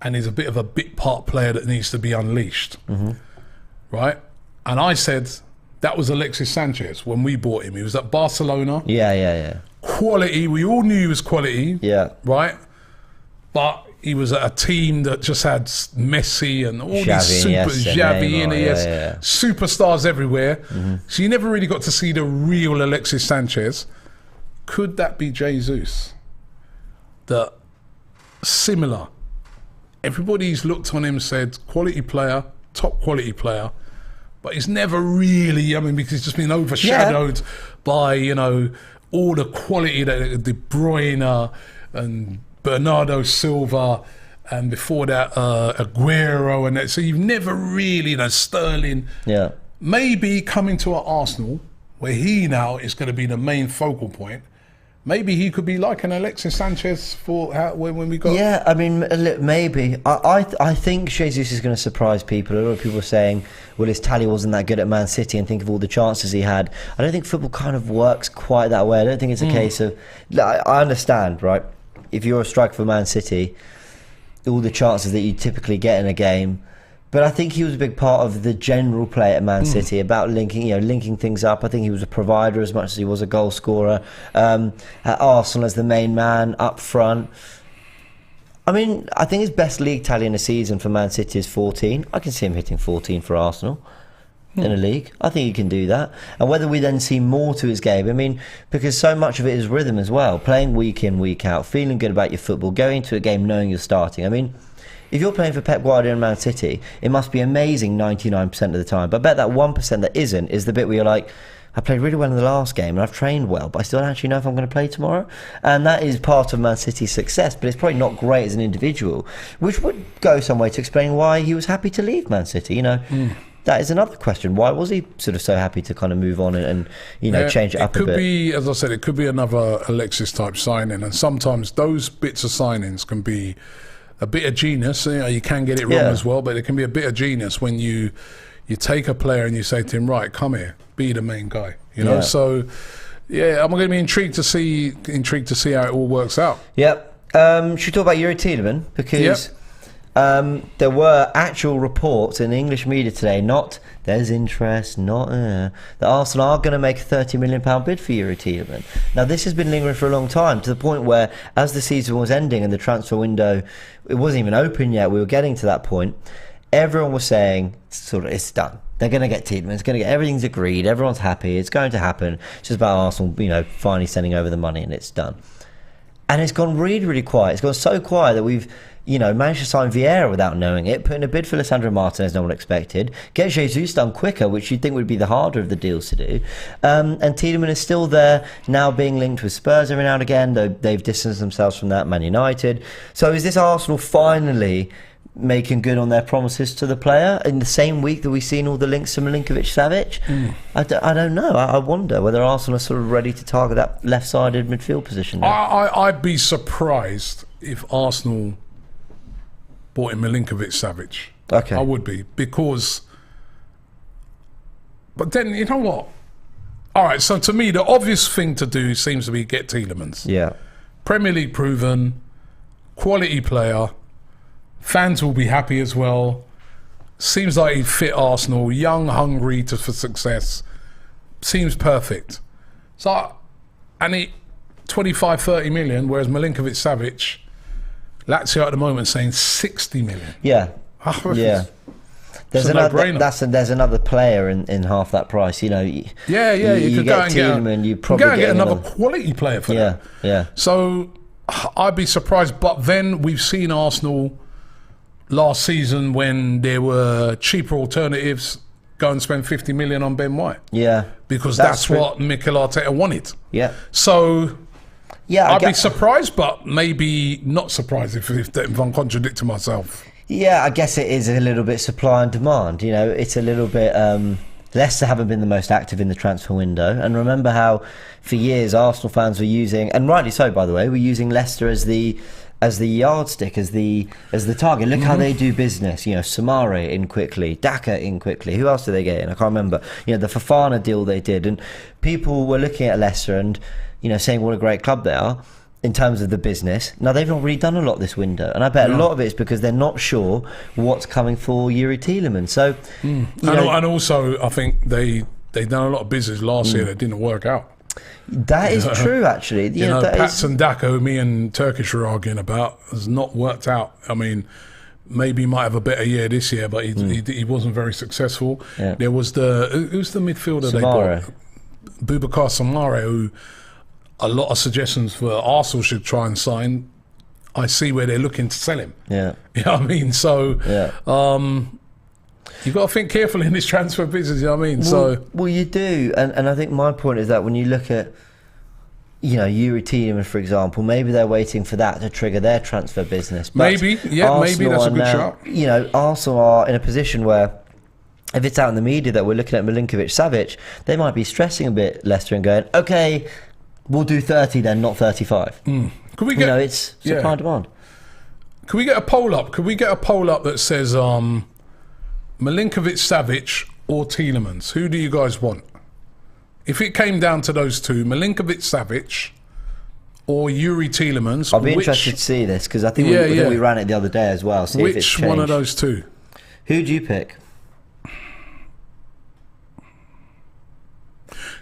and he's a bit of a bit part player that needs to be unleashed, right? And I said that was Alexis Sanchez when we bought him. He was at Barcelona. Yeah. Quality, we all knew he was quality, right? But he was at a team that just had Messi and all these Xavi, superstars everywhere. So you never really got to see the real Alexis Sanchez. Could that be Jesus? That similar. Everybody's looked on him, said quality player, top quality player, but he's never really, because he's just been overshadowed by, all the quality that De Bruyne and Bernardo Silva, and before that Aguero, and that. So you've never really, Sterling. Yeah. Maybe coming to an Arsenal where he now is going to be the main focal point. Maybe he could be like an Alexis Sanchez when we got. Yeah, maybe. I think Jesus is going to surprise people. A lot of people are saying, well, his tally wasn't that good at Man City, and think of all the chances he had. I don't think football kind of works quite that way. I don't think it's a case of. I understand, right? If you're a striker for Man City, all the chances that you typically get in a game. But I think he was a big part of the general play at Man City about linking things up. I think he was a provider as much as he was a goal scorer. At Arsenal as the main man up front. I think his best league tally in a season for Man City is 14. I can see him hitting 14 for Arsenal in a league. I think he can do that. And whether we then see more to his game, because so much of it is rhythm as well. Playing week in, week out, feeling good about your football, going to a game knowing you're starting. If you're playing for Pep Guardiola and Man City, it must be amazing 99% of the time. But I bet that 1% that isn't is the bit where you're like, I played really well in the last game and I've trained well, but I still don't actually know if I'm going to play tomorrow. And that is part of Man City's success, but it's probably not great as an individual, which would go some way to explain why he was happy to leave Man City. That is another question. Why was he sort of so happy to kind of move on and change it up a bit? It could be, as I said, it could be another Alexis type signing, and sometimes those bits of signings can be a bit of genius. You can get it wrong as well, but it can be a bit of genius when you take a player and you say to him, right, come here, be the main guy. So I'm going to be intrigued to see how it all works out. Yep. Should we talk about Yuri Tielemans? Because there were actual reports in the English media today, there's interest, that Arsenal are going to make a £30 million bid for Yuri Tielemans. Now, this has been lingering for a long time, to the point where, as the season was ending and the transfer window, it wasn't even open yet, we were getting to that point, everyone was saying, it's done. They're going to get Tielemans, everything's agreed, everyone's happy, it's going to happen. It's just about Arsenal, finally sending over the money, and it's done. And it's gone really, really quiet. It's gone so quiet that we've managed to sign Vieira without knowing it, put in a bid for Lisandro Martinez no one expected, get Jesus done quicker, which you'd think would be the harder of the deals to do, and Tielemans is still there, now being linked with Spurs every now and again, though they've distanced themselves from that, Man United. So is this Arsenal finally making good on their promises to the player in the same week that we've seen all the links to Milinkovic-Savic? I don't know. I wonder whether Arsenal are sort of ready to target that left-sided midfield position now. I'd be surprised if Arsenal bought in Milinkovic-Savic. Okay. I would be, because... But then, you know what? All right, so to me, the obvious thing to do seems to be get Tielemans. Yeah. Premier League proven, quality player, fans will be happy as well. Seems like he'd fit Arsenal, young, hungry for success. Seems perfect. So, and 25, 30 million, whereas Milinkovic-Savic... Lazio at the moment saying 60 million. Yeah, yeah. There's another player in half that price. You know. You could go and Tielemans, you probably get another quality player for that. Yeah. So I'd be surprised, but then we've seen Arsenal last season when there were cheaper alternatives go and spend 50 million on Ben White. Yeah. Because that's what Mikel Arteta wanted. Yeah. So I'd be surprised, but maybe not surprised if I'm contradicting myself. Yeah, I guess it is a little bit supply and demand. You know, it's a little bit... Leicester haven't been the most active in the transfer window. And remember how for years Arsenal fans were using, and rightly so by the way, were using Leicester as the yardstick, as the target. Look how they do business. You know, Samare in quickly, Daka in quickly. Who else did they get in? I can't remember. You know, the Fofana deal they did, and people were looking at Leicester and, you know, saying what a great club they are in terms of the business. Now they've not really done a lot this window, and I bet a lot of it is because they're not sure what's coming for Yuri Tielemans. So, and also I think they done a lot of business last year that didn't work out. That is true, actually. You know, Patson Daka, who me and Turkish were arguing about, has not worked out. I mean, maybe he might have a better year this year, but he wasn't very successful. Yeah. There was who's the midfielder they bought? Boubacar Samare, who a lot of suggestions for Arsenal should try and sign. I see where they're looking to sell him. Yeah. You know what I mean? So, you've got to think carefully in this transfer business, you know what I mean? Well, you do. And I think my point is that when you look at, you know, Yuri Tielemans, for example, maybe they're waiting for that to trigger their transfer business. But maybe that's a good shot. You know, Arsenal are in a position where if it's out in the media that we're looking at Milinkovic-Savic, they might be stressing a bit, Leicester, and going, okay, we'll do 30 then, not 35. Could we get, you know, it's supply and demand. Could we get a poll up? Could we get a poll up that says Milinkovic-Savic or Tielemans? Who do you guys want? If it came down to those two, Milinkovic-Savic or Yuri Tielemans, I'll be interested to see this because I think we ran it the other day as well. See which if it's changed. One of those two? Who do you pick?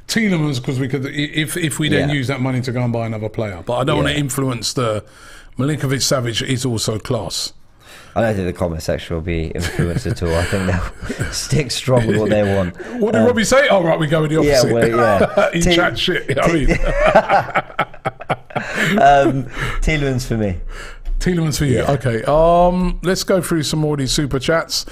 Tielemans, because we could, if we then use that money to go and buy another player. But I don't want to influence the Milinkovic-Savic is also class. I don't think the comment section will be influenced at all. I think they'll stick strong with what they want. What did Robbie say? Oh, right, we go with the opposite. He chats shit. I mean, Tielemans for me. Tielemans for you. Okay. Let's go through some more of these super chats.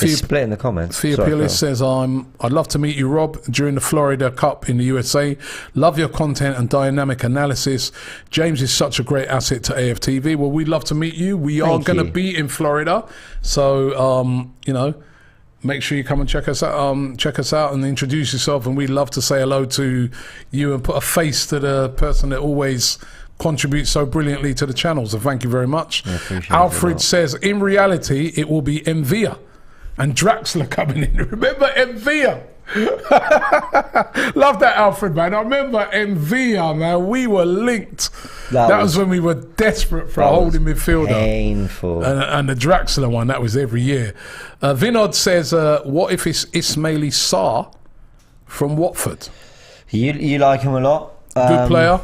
It's split in the comments. Theopilis says, I'd love to meet you, Rob, during the Florida Cup in the USA. Love your content and dynamic analysis. James is such a great asset to AFTV. Well, we'd love to meet you. We are going to be in Florida. So, you know, make sure you come and check us out and introduce yourself. And we'd love to say hello to you and put a face to the person that always contributes so brilliantly to the channel. So thank you very much. Alfred says, in reality, it will be Envia and Draxler coming in. Remember Envia? Love that, Alfred, man. I remember Envia, man. We were linked. That was when we were desperate for a holding midfielder. Painful. And the Draxler one, that was every year. Vinod says, what if it's Ismaili Sarr from Watford? You like him a lot. Good player.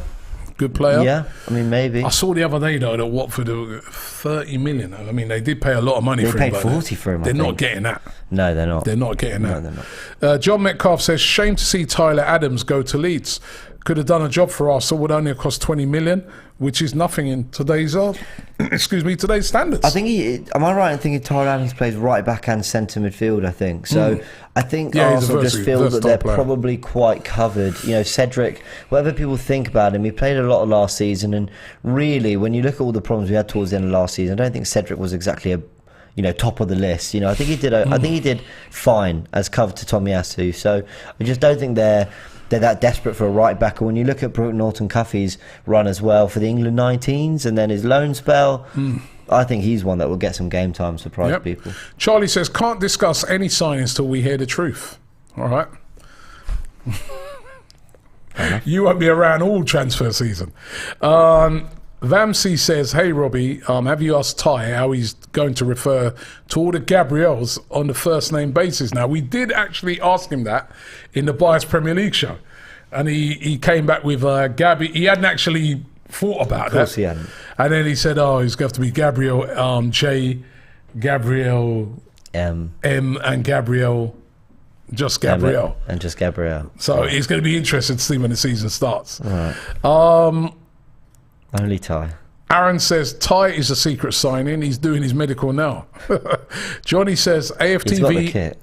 Good player. Yeah, I mean, maybe. I saw the other day, though, that Watford, 30 million. I mean, they did pay a lot of money for him. They paid 40 for him, They're not getting that. No, they're not. They're not getting that. No, they're not. John Metcalf says, shame to see Tyler Adams go to Leeds. Could have done a job for Arsenal, would only have cost 20 million, which is nothing in today's today's standards. I think am I right in thinking Tyler Adams plays right back and centre midfield, I think. So I think Arsenal just feel that they're probably quite covered. You know, Cedric, whatever people think about him, he played a lot of last season, and really, when you look at all the problems we had towards the end of last season, I don't think Cedric was exactly top of the list. You know, I think he did I think he did fine as cover to Tomiyasu. So I just don't think they're that desperate for a right back. And when you look at Brooke Norton-Cuffy's run as well for the England 19s and then his loan spell, I think he's one that will get some game time, surprise people. Charlie says, can't discuss any signings till we hear the truth. All right. You won't be around all transfer season. Vamsi says, hey Robbie, have you asked Ty how he's going to refer to all the Gabriels on the first name basis? Now, we did actually ask him that in the Bias Premier League show, and he came back with Gabby. He hadn't actually thought about Of course that. he hadn't. And then he said, "Oh, it's going to have to be Gabriel J, Gabriel M, and Gabriel." Just Gabriel. And just Gabriel. So it's going to be interesting to see when the season starts. Right. Only Ty. Aaron says Ty is a secret signing. He's doing his medical now. Johnny says AFTV. He's got the kit.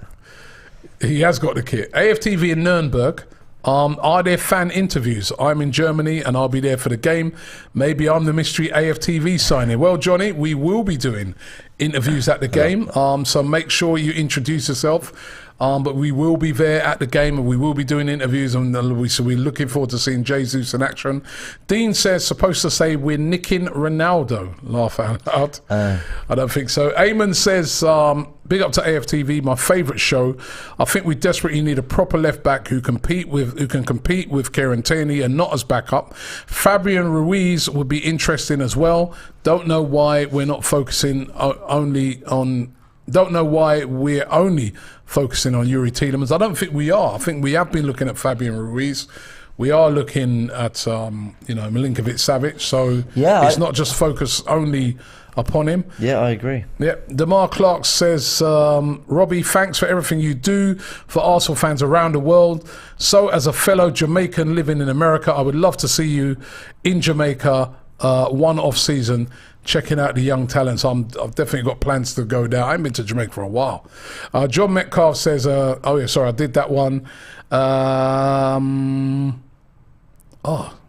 He has got the kit. AFTV in Nuremberg. Are there fan interviews? I'm in Germany and I'll be there for the game. Maybe I'm the mystery AFTV signing. Well, Johnny, we will be doing interviews at the game. So make sure you introduce yourself. But we will be there at the game and we will be doing interviews, and so we're looking forward to seeing Jesus in action. Dean says, supposed to say we're nicking Ronaldo. Laugh out loud. I don't think so. Eamon says, big up to AFTV, my favourite show. I think we desperately need a proper left back who can compete with Kieran Tierney and not as backup. Fabian Ruiz would be interesting as well. Don't know why we're only focusing on Yuri Tielemans. I don't think we are. I think we have been looking at Fabian Ruiz. We are looking at Milinkovic-Savic. So it's not just focused only upon him. Yeah, I agree. Yeah. Damar Clark says, Robbie, thanks for everything you do for Arsenal fans around the world. So as a fellow Jamaican living in America, I would love to see you in Jamaica one off season, checking out the young talents. I've definitely got plans to go down. I haven't been to Jamaica for a while. John Metcalf says, I did that one. I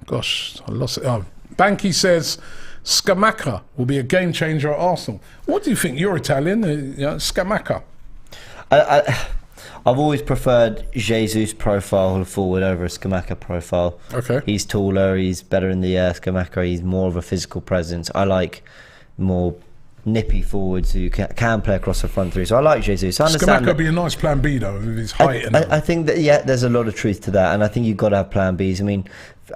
lost it. Banky says, Scamacca will be a game changer at Arsenal. What do you think? You're Italian, Scamacca. I've always preferred Jesus' profile forward over a Scamacca profile. Okay. He's taller, he's better in the air. Scamacca, he's more of a physical presence. I like more nippy forwards who can play across the front three. So I like Jesus. I understand Scamacca would be a nice plan B though, with his height. I think that, there's a lot of truth to that. And I think you've got to have plan Bs. I mean,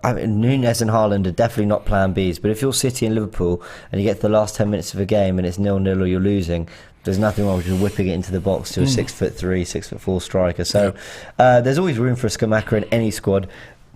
Núñez and Haaland are definitely not plan Bs. But if you're City and Liverpool and you get to the last 10 minutes of a game and it's 0-0 or you're losing, there's nothing wrong with just whipping it into the box to a 6'3", 6'4" striker. So there's always room for a Scamacca in any squad.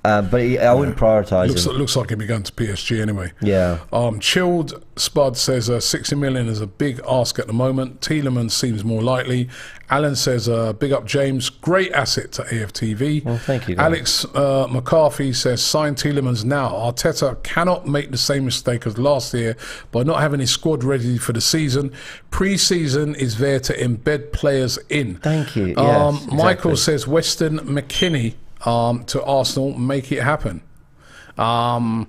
But I wouldn't prioritise him. Looks like he'll be going to PSG anyway. Yeah. Chilled Spud says 60 million is a big ask at the moment. Tielemans seems more likely. Alan says big up James, great asset to AFTV. Well, thank you, guys. Alex McCarthy says sign Tielemans now. Arteta cannot make the same mistake as last year by not having his squad ready for the season. Pre-season is there to embed players in. Thank you. Yes, Michael exactly. says Weston McKinney to Arsenal, make it happen. How's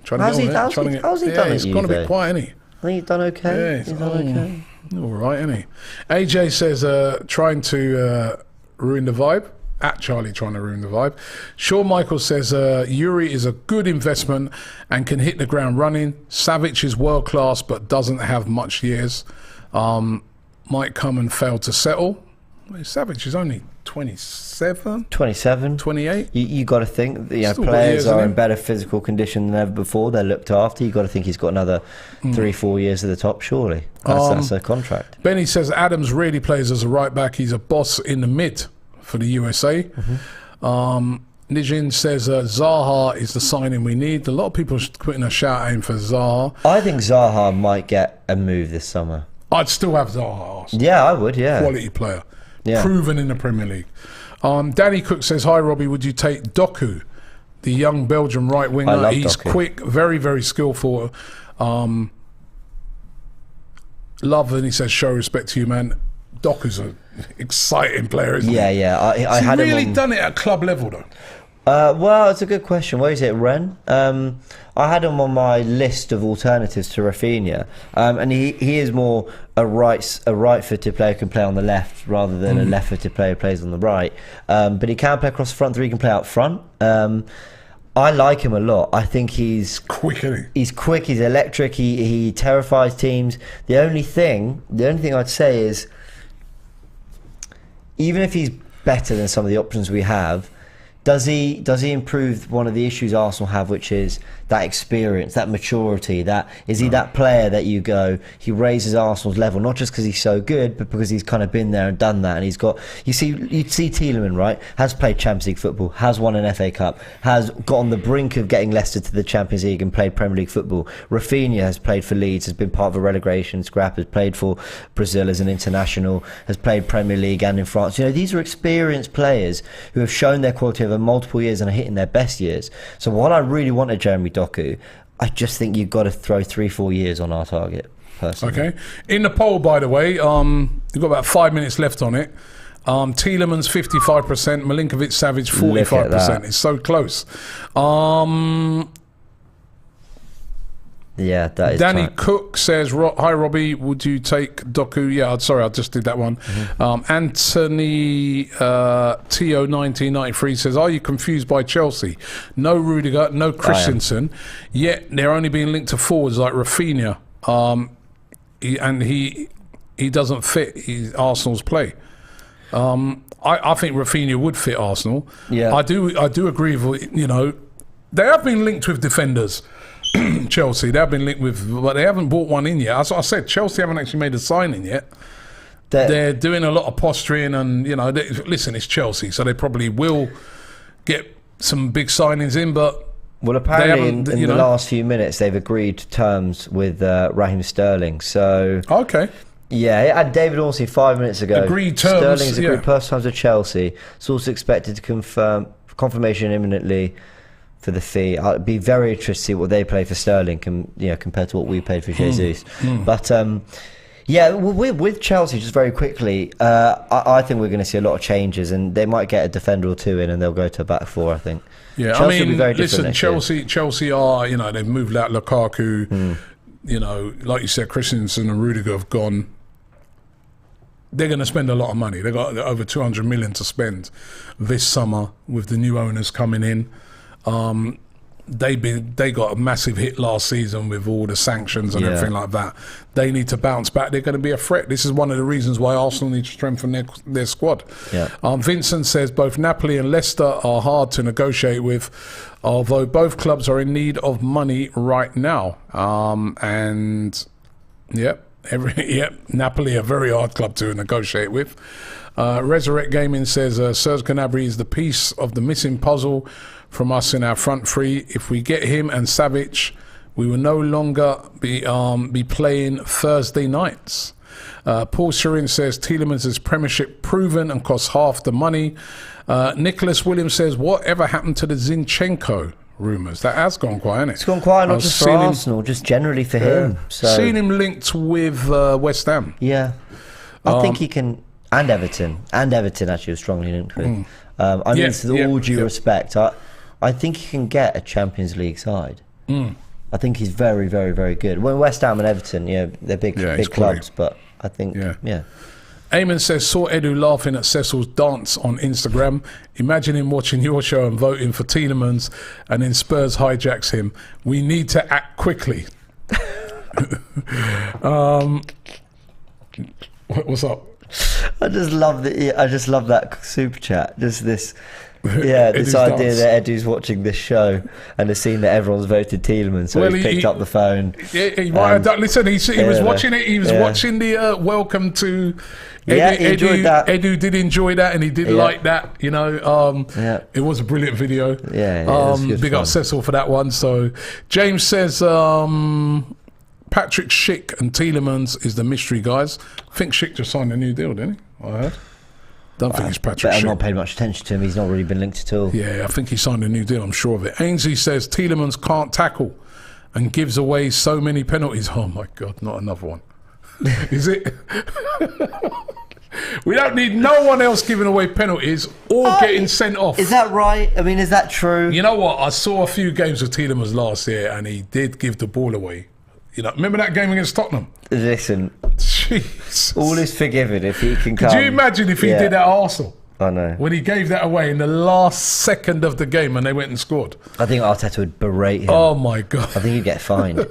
he done He's gone a bit quiet, isn't he? I think he's done okay. Yeah, he's done okay. All right, isn't he? AJ says trying to ruin the vibe. At Charlie trying to ruin the vibe. Shawn Michael says Yuri is a good investment and can hit the ground running. Savic is world class but doesn't have much years. Might come and fail to settle. Savic is only 27? 28? You got to think players are in better physical condition than ever before. They're looked after. You got to think he's got another 3-4 years at the top. Surely that's a contract. Benny says Adams really plays as a right back. He's a boss in the mid for the USA. Nijin says Zaha is the signing we need. A lot of people are putting a shout out for Zaha. I think Zaha might get a move this summer. I'd still have Zaha. Yeah, I would. Yeah, quality player. Yeah. Proven in the Premier League. Danny Cook says, hi Robbie, would you take Doku, the young Belgian right winger? He's Doku. Quick, very, very skillful. Love, and he says, show respect to you, man. Doku's an exciting player, isn't he? Yeah. I Has had he really him on... done it at club level though? Well, it's a good question. Where is it, Ren? I had him on my list of alternatives to Rafinha, and he is more a right-footed player who can play on the left rather than a left-footed player who plays on the right. But he can play across the front three. He can play out front. I like him a lot. I think he's quick, isn't he? He's quick. He's electric. He terrifies teams. The only thing I'd say is, even if he's better than some of the options we have, Does he improve one of the issues Arsenal have, which is that experience, that maturity? Is he that player that you go, he raises Arsenal's level, not just because he's so good, but because he's kind of been there and done that, and he's got, you'd see Tielemans, right, has played Champions League football, has won an FA Cup, has got on the brink of getting Leicester to the Champions League and played Premier League football. Rafinha has played for Leeds, has been part of a relegation scrap, has played for Brazil as an international, has played Premier League and in France. These are experienced players who have shown their quality over multiple years and are hitting their best years. So what I really wanted Jeremy Doku, I just think you've got to throw 3-4 years on our target, personally. Okay. In the poll, by the way, you've got about 5 minutes left on it. Tielemans 55%, Milinkovic-Savic 45%. It's so close. Yeah, that is. Danny Cook says, "Hi Robbie, would you take Doku?" Yeah, sorry, I just did that one. Anthony Tio 1993 says, "Are you confused by Chelsea? No Rudiger, no Christensen, yet they're only being linked to forwards like Rafinha, he doesn't fit Arsenal's play." I think Rafinha would fit Arsenal. Yeah, I do agree with they have been linked with defenders. Chelsea, they've been linked with, but they haven't brought one in yet. As I said, Chelsea haven't actually made a signing yet. They're doing a lot of posturing, and listen, it's Chelsea, so they probably will get some big signings in. But apparently in the last few minutes they've agreed terms with Raheem Sterling. So yeah, and David Ornstein 5 minutes ago. Agreed terms. Sterling has agreed personal terms with Chelsea. It's also expected to confirmation imminently for the fee. I'd be very interested to see what they play for Sterling compared to what we paid for Jesus. But with Chelsea, just very quickly, I think we're going to see a lot of changes, and they might get a defender or two in, and they'll go to a back four, I think. Yeah, Chelsea will be very different. Listen, Chelsea are, they've moved out Lukaku, like you said, Christensen and Rudiger have gone. They're going to spend a lot of money. They've got over 200 million to spend this summer with the new owners coming in. They got a massive hit last season with all the sanctions and everything like that. They need to bounce back. They're going to be a threat. This is one of the reasons why Arsenal need to strengthen their squad. Vincent says both Napoli and Leicester are hard to negotiate with, although both clubs are in need of money right now. Napoli a very hard club to negotiate with. Resurrect Gaming says Serge Gnabry is the piece of the missing puzzle from us in our front three. If we get him and Savic, we will no longer be playing Thursday nights. Paul Shirin says Tielemans is Premiership proven and costs half the money. Nicholas Williams says, whatever happened to the Zinchenko rumours? That has gone quiet, hasn't it? It's gone quiet, not just for Arsenal, just generally for him. So seen him linked with West Ham. Yeah, I think he can, and Everton actually was strongly linked with. With all due respect, I think he can get a Champions League side. I think he's very, very, very good. Well, West Ham and Everton, they're big clubs, but I think, Eamon says, saw Edu laughing at Cecil's dance on Instagram. Imagine him watching your show and voting for Tielemans, and then Spurs hijacks him. We need to act quickly. What's up? I just love that super chat. Just this. This idea that Edu's watching this show and has seen that everyone's voted Tielemans, so he's picked up the phone. He might have done. Listen, he was watching it. He was watching the welcome to. He enjoyed that. Edu did enjoy that, and he did like that. It was a brilliant video. It was good big fun. up Cecil for that one. So James says Patrick Schick and Tielemans is the mystery guys. I think Schick just signed a new deal, didn't he? I heard. Don't think it's Patrick Schick. I've not paid much attention to him. He's not really been linked at all. Yeah, I think he signed a new deal. I'm sure of it. Ainsley says Tielemans can't tackle and gives away so many penalties. Oh my God, not another one. Is it? We don't need no one else giving away penalties or getting sent off. Is that right? I mean, is that true? You know what? I saw a few games of Tielemans last year, and he did give the ball away. Remember that game against Tottenham? Listen, Jesus. All is forgiven if he can come. Could you imagine if he did that at Arsenal? I know. When he gave that away in the last second of the game and they went and scored. I think Arteta would berate him. Oh my God. I think he'd get fined.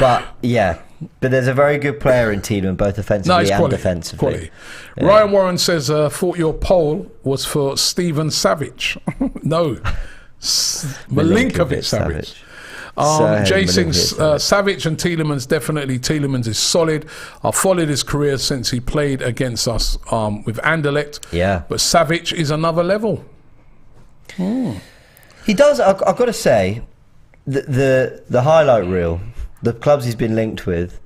But But there's a very good player in Tiedemann, both offensively and defensively. Quality. Yeah. Ryan Warren says, thought your poll was for Steven Savage. No, Milinkovic Savage. Jason, Savage and Tielemans, definitely Tielemans is solid. I've followed his career since he played against us with Anderlecht. Yeah. But Savage is another level. He does, I've got to say, the highlight reel, the clubs he's been linked with,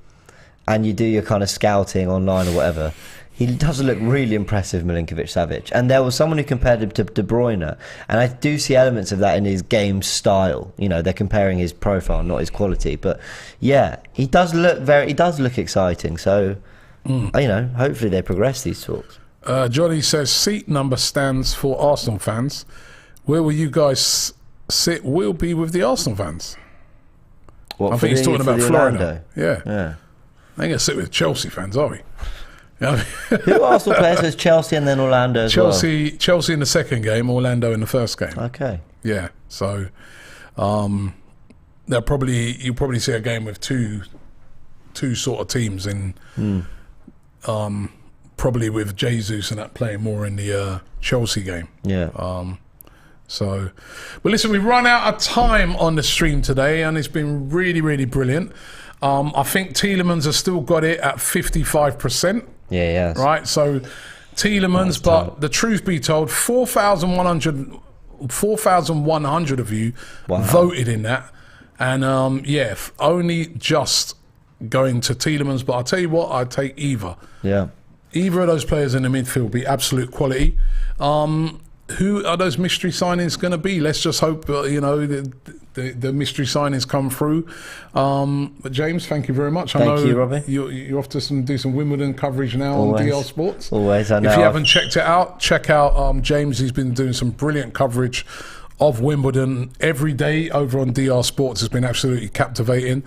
and you do your kind of scouting online or whatever, he does look really impressive, Milinkovic-Savic. And there was someone who compared him to De Bruyne, and I do see elements of that in his game style. You know, they're comparing his profile, not his quality. But yeah, he does look exciting. So, you know, hopefully they progress these talks. Johnny says, seat number stands for Arsenal fans. Where will you guys sit? We'll be with the Arsenal fans. What, I think he's talking about Florida. Yeah. I ain't going to sit with Chelsea fans, are we? Who Arsenal players? So it's Chelsea and then Orlando as well. Chelsea in the second game, Orlando in the first game. Okay. Yeah. So you'll probably see a game with two sort of teams in probably with Jesus and that playing more in the Chelsea game. Yeah. But listen, we've run out of time on the stream today, and it's been really, really brilliant. I think Tielemans has still got it at 55%. Yeah. Right, so Tielemans, but the truth be told, 4,100 of you voted in that. And only just going to Tielemans, but I'll tell you what, I'd take either. Yeah. Either of those players in the midfield would be absolute quality. Who are those mystery signings going to be? Let's just hope, the mystery signings come through. But James, thank you very much. Thank you, Robbie. You're off to do some Wimbledon coverage now on DL Sports. Always, I know. If you haven't checked it out, check out James. He's been doing some brilliant coverage of Wimbledon every day over on DR Sports. It's been absolutely captivating.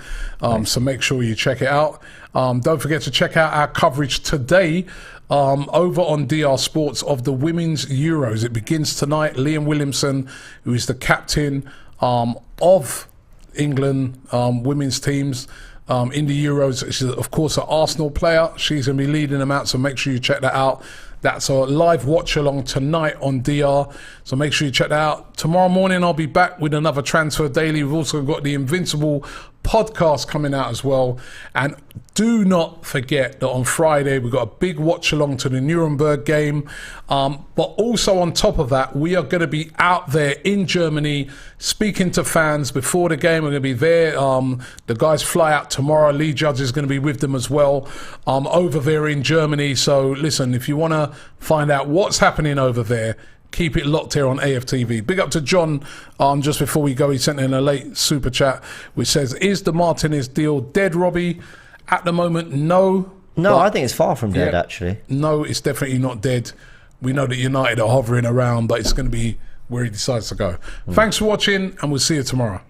So make sure you check it out. Don't forget to check out our coverage today over on DR Sports of the Women's Euros. It begins tonight. Liam Williamson, who is the captain of England women's teams in the Euros. She's, of course, an Arsenal player. She's going to be leading them out, so make sure you check that out. That's a live watch along tonight on DR, so make sure you check that out. Tomorrow morning I'll be back with another Transfer Daily. We've also got the Invincible podcast coming out as well. And do not forget that on Friday we've got a big watch along to the Nuremberg game. But also on top of that, we are going to be out there in Germany speaking to fans before the game. We're going to be there. The guys fly out tomorrow. Lee Judge is going to be with them as well over there in Germany. So listen, if you want to find out what's happening over there, keep it locked here on AFTV. Big up to John. Just before we go, he sent in a late super chat which says, is the Martinez deal dead, Robbie? At the moment, no. No, I think it's far from dead, actually. No, it's definitely not dead. We know that United are hovering around, but it's going to be where he decides to go. Thanks for watching, and we'll see you tomorrow.